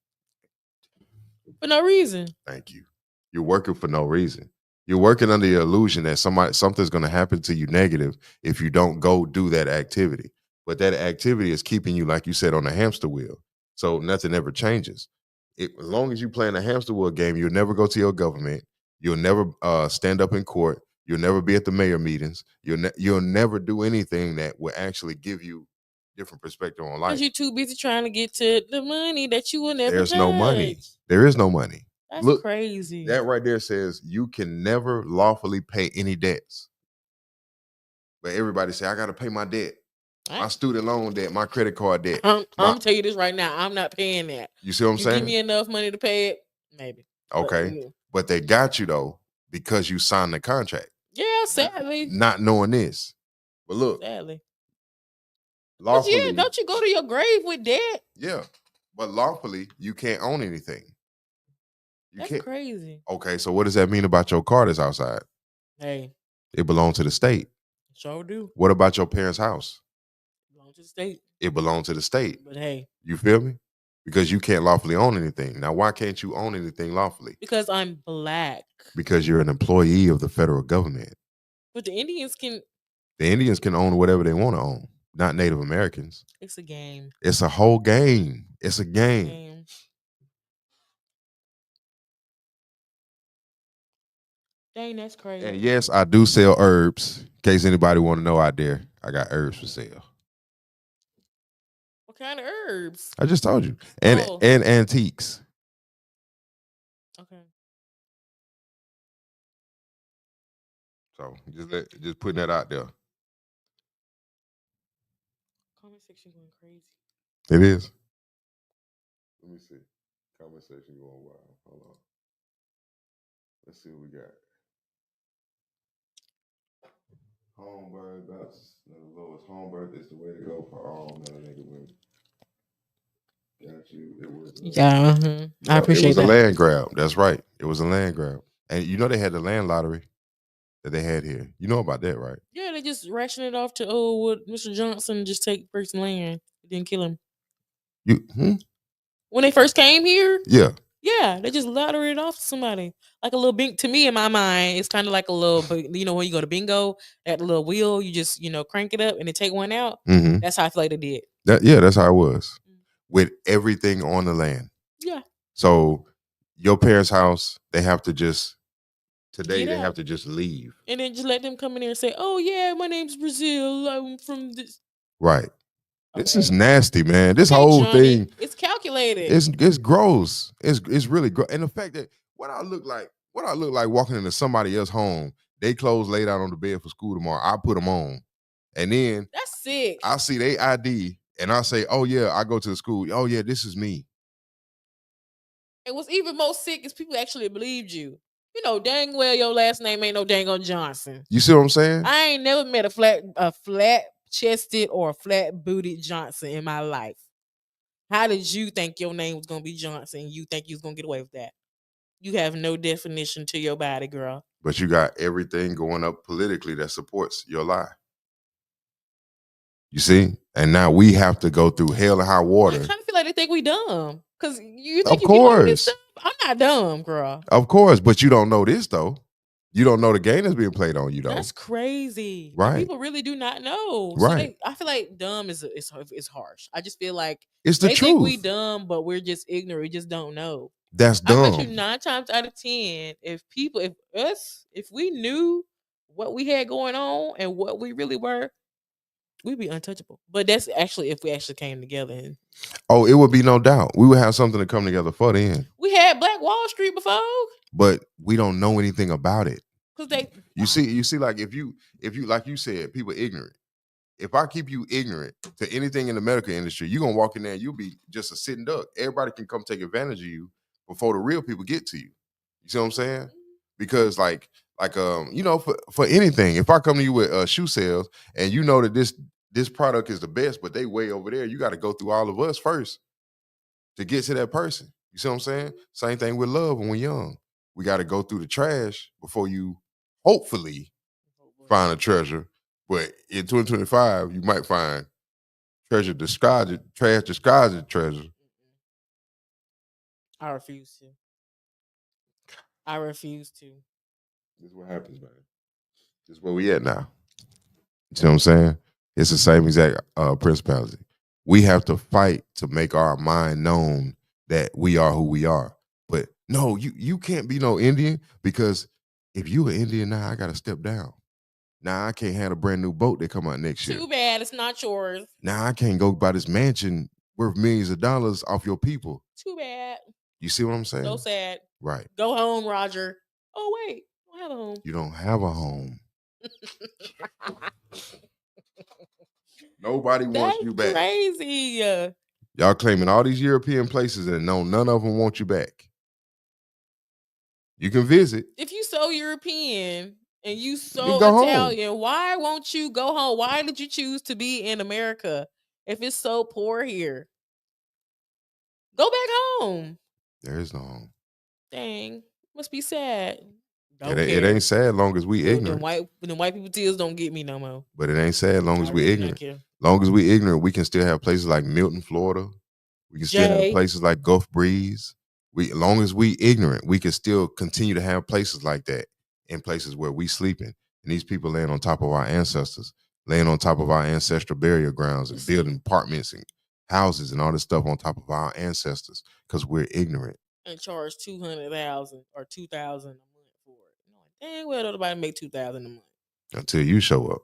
For no reason. Thank you. You're working for no reason. You're working under the illusion that something's going to happen to you negative if you don't go do that activity. But that activity is keeping you, like you said, on the hamster wheel. So nothing ever changes. As long as you play in a hamster wheel game, you'll never go to your government. You'll never stand up in court. You'll never be at the mayor meetings. You'll never do anything that will actually give you different perspective on life. Because you're too busy trying to get to the money that you will never There's touch. no money. There is no money. That's Look, crazy. That right there says you can never lawfully pay any debts. But everybody say, I got to pay my debt. My student loan debt, my credit card debt. I'm going to tell you this right now. I'm not paying that. You see what I'm saying? Give me enough money to pay it, maybe. Okay. But they got you, though, because you signed the contract. Yeah, sadly. Not knowing this. But look. Sadly. Lawfully, but yeah, don't you go to your grave with debt? Yeah. But lawfully, you can't own anything. That's crazy. Okay, so what does that mean about your car that's outside? Hey. It belongs to the state. Sure do. What about your parents' house? It belongs to the state. It belongs to the state. But hey. You feel me? Because you can't lawfully own anything. Now, why can't you own anything lawfully? Because I'm black. Because you're an employee of the federal government. But the Indians can... The Indians can own whatever they want to own. Not Native Americans. It's a game. It's a whole game. It's a game. Dang, that's crazy. And yes, I do sell herbs. In case anybody want to know out there, I got herbs for sale. What kind of herbs? I just told you. And antiques. Okay. So just putting that out there. Comment section going crazy. It is. Let me see. Comment section going wild. Hold on. Let's see what we got. Home birth, that's the lowest. Home birth is the way to go for all melanated women. Got you. It was. I appreciate that. It was a land grab. That's right. It was a land grab. And you know they had the land lottery that they had here. You know about that, right? Yeah, they just ration it off to what Mr. Johnson just take person land. It didn't kill him. When they first came here? Yeah. Yeah, they just lottery it off to somebody. Like a little bing. To me, in my mind, it's kind of like a little, you know, when you go to bingo, that little wheel, you just, you know, crank it up and then take one out. Mm-hmm. That's how I feel like they did. That's how it was. With everything on the land. Yeah. So your parents' house, they have to just have to just leave. And then just let them come in there and say, oh yeah, my name's Brazil. I'm from this. Right. Okay. This is nasty, man. This whole thing. It's calculated. It's gross. It's really gross. And the fact that what I look like walking into somebody else's home, they clothes laid out on the bed for school tomorrow. I put them on. And then that's sick. I see they ID and I say, oh yeah, I go to the school. Oh yeah, this is me. And what's even more sick is people actually believed you. You know, dang well your last name ain't no dang on Johnson. You see what I'm saying? I ain't never met a flat chested or a flat booted Johnson in my life. How did you think your name was gonna be Johnson? You think you was gonna get away with that? You have no definition to your body, girl. But you got everything going up politically that supports your lie. You see? And now we have to go through hell and high water. I kind of feel like they think we dumb. Because you think of course. I'm not dumb, girl. Of course, but you don't know this though. You don't know the game that's being played on you though. That's crazy. Right. People really do not know. Right. So I feel like dumb is harsh. I just feel like it's the truth. They think we dumb, but we're just ignorant. We just don't know. That's dumb. I bet you 9 times out of 10, if we knew what we had going on and what we really were, we'd be untouchable. But that's actually if we actually came together. Oh, it would be no doubt. We would have something to come together for then. We had Black Wall Street before. But we don't know anything about it. Because you see, like if you like you said, people ignorant. If I keep you ignorant to anything in the medical industry, you're gonna walk in there and you'll be just a sitting duck. Everybody can come take advantage of you before the real people get to you. You see what I'm saying? Because like for anything, if I come to you with shoe sales and you know that this product is the best, but they way over there, you got to go through all of us first to get to that person. You see what I'm saying? Same thing with love when we're young. We got to go through the trash before you hopefully find a treasure. But in 2025, you might find trash disguised as treasure. I refuse to. I refuse to. This is what happens, man. This is where we at now. You see what I'm saying? It's the same exact principality. We have to fight to make our mind known that we are who we are. But no, you can't be no Indian, because if you an Indian now, I gotta step down. Now I can't have a brand new boat that come out next year. Too bad it's not yours. Now I can't go buy this mansion worth millions of dollars off your people. Too bad. You see what I'm saying? So sad. Right. Go home, Roger. Oh wait, I don't have a home. You don't have a home. Nobody wants you back. Crazy. Y'all claiming all these European places and none of them want you back. You can visit. If you so European and you so Italian, home. Why won't you go home? Why did you choose to be in America if it's so poor here? Go back home. There is no home. Dang. Must be sad. It ain't sad long as we ignorant. The white people tears don't get me no more. But it ain't sad long as we ignorant. Long as we ignorant, we can still have places like Milton, Florida. We can still have places like Gulf Breeze. Long as we ignorant, we can still continue to have places like that in places where we sleeping. And these people laying on top of our ancestors, laying on top of our ancestral burial grounds and building apartments and houses and all this stuff on top of our ancestors because we're ignorant. And charge $200,000 or $2,000 a month for it. Dang, well, nobody make $2,000 a month until you show up.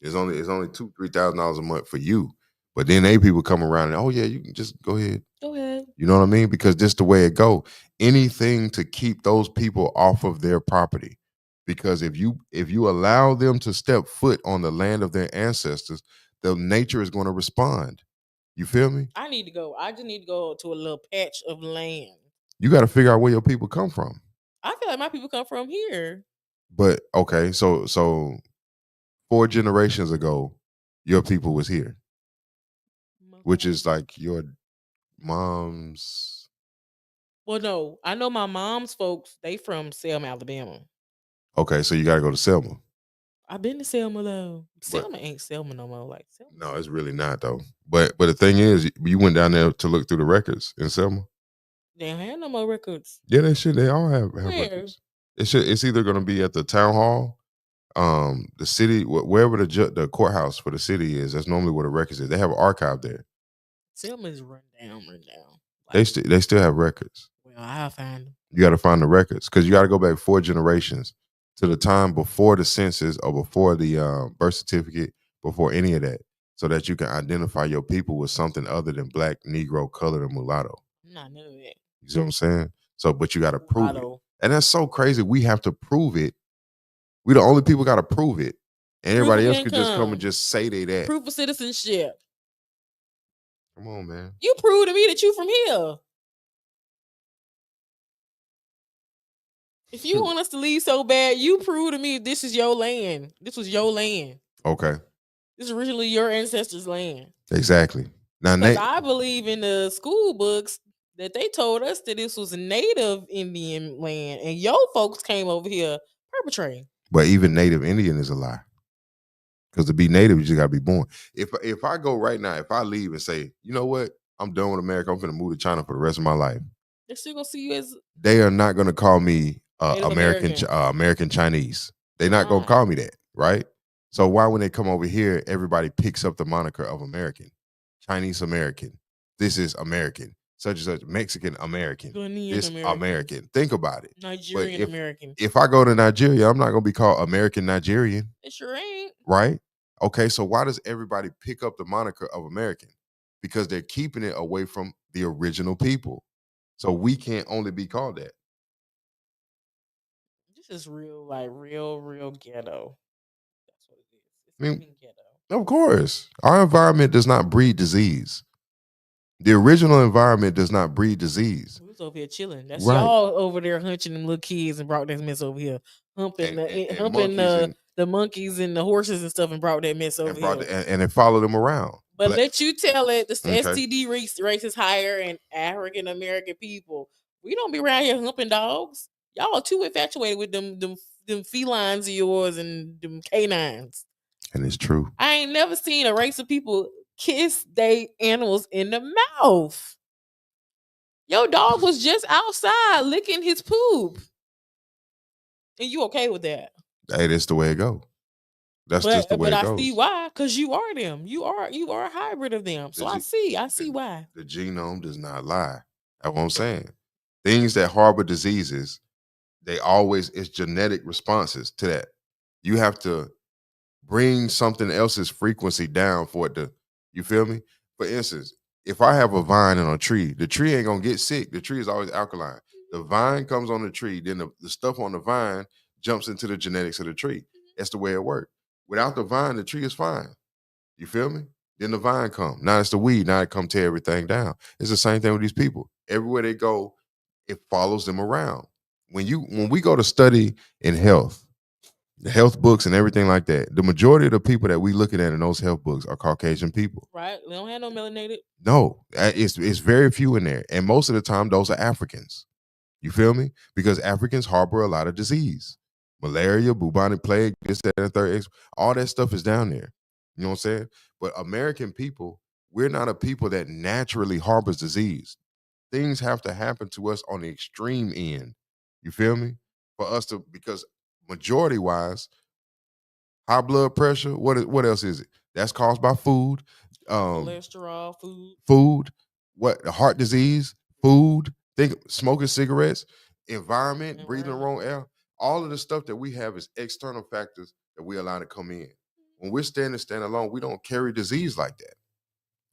It's only $2,000-$3,000 a month for you. But then they people come around and, oh yeah, you can just go ahead. Go ahead. You know what I mean? Because this the way it go. Anything to keep those people off of their property. Because if you allow them to step foot on the land of their ancestors, the nature is going to respond. You feel me? I need to go. I just need to go to a little patch of land. You got to figure out where your people come from. I feel like my people come from here. But okay, so 4 generations ago, your people was here, which is like your mom's. Well, no, I know my mom's folks. They from Selma, Alabama. Okay, so you got to go to Selma. I've been to Selma though. Selma ain't Selma no more. Like Selma. No, it's really not though. But the thing is, you went down there to look through the records in Selma. They don't have no more records. Yeah, they should. They all have records. It's either going to be at the town hall, the city, wherever the courthouse for the city is. That's normally where the records is. They have an archive there. Selma is run down. Like, they still have records. Well, I'll find them. You got to find the records because you got to go back 4 generations to the time before the census or before the birth certificate, before any of that, so that you can identify your people with something other than black, Negro, colored, and mulatto. Not none of that. You see what I'm saying? So, but you got to prove it. And that's so crazy. We have to prove it. We the only people got to prove it. And everybody else could just come and just say they that. Proof of citizenship. Come on, man. You prove to me that you from here. If you want us to leave so bad, you prove to me this is your land. This was your land. Okay. This is originally your ancestors' land. Exactly. Now, I believe in the school books that they told us that this was a native Indian land, and your folks came over here perpetrating. But even native Indian is a lie. Because to be native, you just gotta be born. If I go right now, if I leave and say, you know what, I'm done with America, I'm gonna move to China for the rest of my life. They're still gonna see you as. They are not gonna call me American Chinese. They're not gonna call me that, right? So why, when they come over here, everybody picks up the moniker of American, Chinese American. This is American. Such and such, Mexican American, this American. Think about it. Nigerian American. If I go to Nigeria, I'm not going to be called American Nigerian. It sure ain't. Right? Okay, so why does everybody pick up the moniker of American? Because they're keeping it away from the original people. So we can't only be called that. This is real ghetto. That's what it is. It's ghetto. Of course. Our environment does not breed disease. The original environment does not breed disease. We was over here chilling. That's Right. y'all over there hunching them little kids and brought that mess over here, humping the monkeys and the horses and stuff, and brought that mess over here. And it followed them around. But let you tell it, the STD rate is higher in African American people. We don't be around here humping dogs. Y'all are too infatuated with them felines of yours and them canines. And it's true. I ain't never seen a race of people kiss they animals in the mouth. Your dog was just outside licking his poop. And you okay with that? Hey, that's the way it go. That's just the way it goes. But I see why, because you are them. You are a hybrid of them. So I see why. The genome does not lie. That's what I'm saying. Things that harbor diseases, it's genetic responses to that. You have to bring something else's frequency down for it to, you feel me? For instance, if I have a vine on a tree, the tree ain't gonna get sick. The tree is always alkaline. The vine comes on the tree, then the stuff on the vine jumps into the genetics of the tree. That's the way it works. Without the vine, the tree is fine. You feel me? Then the vine come. Now it's the weed. Now it come tear everything down. It's the same thing with these people. Everywhere they go, it follows them around. When we go to study in health, the health books and everything like that, the majority of the people that we looking at in those health books are Caucasian people. Right? They don't have no melanated. No, it's very few in there. And most of the time, those are Africans. You feel me? Because Africans harbor a lot of disease. Malaria, bubonic plague, this, that, and the third. All that stuff is down there. You know what I'm saying? But American people, we're not a people that naturally harbors disease. Things have to happen to us on the extreme end. You feel me? For us to, because majority-wise, high blood pressure, what else is it? That's caused by food. Cholesterol, food, heart disease, food, smoking cigarettes, environment, breathing the wrong air. All of the stuff that we have is external factors that we allow to come in. When we're stand alone, we don't carry disease like that.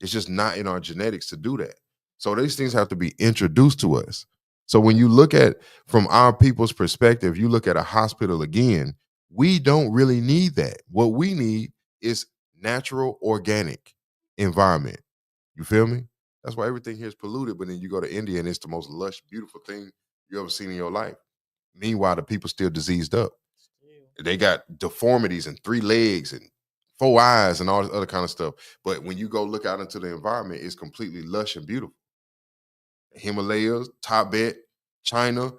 It's just not in our genetics to do that. So these things have to be introduced to us. So when you look at, from our people's perspective, you look at a hospital again, we don't really need that. What we need is natural, organic environment. You feel me? That's why everything here is polluted, but then you go to India and it's the most lush, beautiful thing you ever seen in your life. Meanwhile, the people still diseased up. They got deformities and 3 legs and 4 eyes and all this other kind of stuff. But when you go look out into the environment, it's completely lush and beautiful. Himalayas, Tibet, China,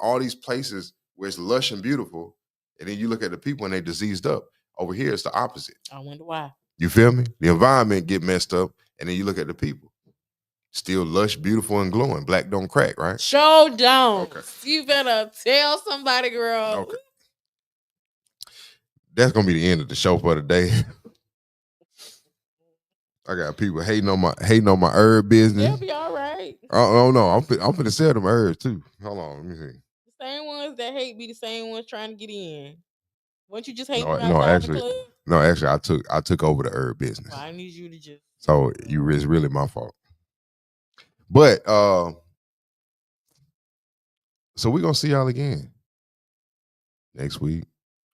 all these places where it's lush and beautiful. And then you look at the people and they diseased up. Over here, it's the opposite. I wonder why. You feel me? The environment get messed up, and then you look at the people. Still lush, beautiful, and glowing. Black don't crack, right? Show don't. Okay. You better tell somebody, girl. Okay. That's gonna be the end of the show for today. I got people hating on my herb business. They'll be all right. Oh no, I'm finna sell them herbs too. Hold on, let me see. The same ones that hate be the same ones trying to get in. Won't you just hate them outside the club? No, actually, I took over the herb business. Well, I need you to just. So it's really my fault. But so we're gonna see y'all again next week,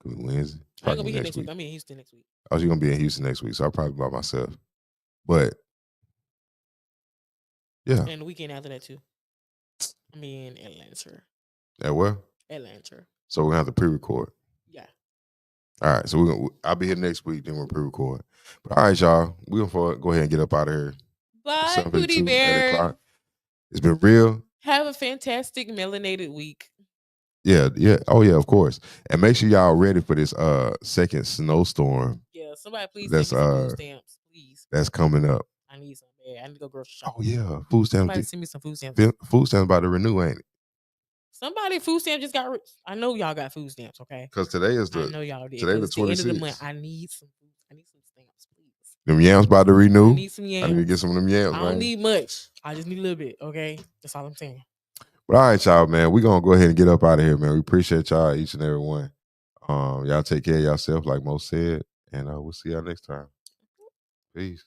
Wednesday. I'm gonna be here next week. I'm in Houston next week. Oh, you're gonna be in Houston next week, so I'll probably be by myself. But yeah. And the weekend after that too. I'm in Atlanta. At where? Atlanta. So we're gonna have to pre-record. Yeah. All right. So I'll be here next week, then we'll pre-record. But all right, y'all. We're gonna go ahead and get up out of here. Bye, Booty Bear. It's been real. Have a fantastic melanated week. Yeah. Oh yeah, of course. And make sure y'all ready for this second snowstorm. Yeah, somebody please take some food stamps, please. That's coming up. I need some. Yeah, I need to go grocery shopping. Oh yeah, food stamps. Somebody send me some food stamps. Food stamps about to renew, ain't it? Somebody food stamp just got. I know y'all got food stamps, okay? Because today is I know y'all did. Today the 26th. End of the month. I need some food. I need some stamps, please. Them yams about to renew. I need some yams. I need to get some of them yams. I don't need much. I just need a little bit, okay? That's all I'm saying. But all right, y'all, man. We're gonna go ahead and get up out of here, man. We appreciate y'all, each and every one. Y'all take care of yourself, like Mo said, and we'll see y'all next time. Peace.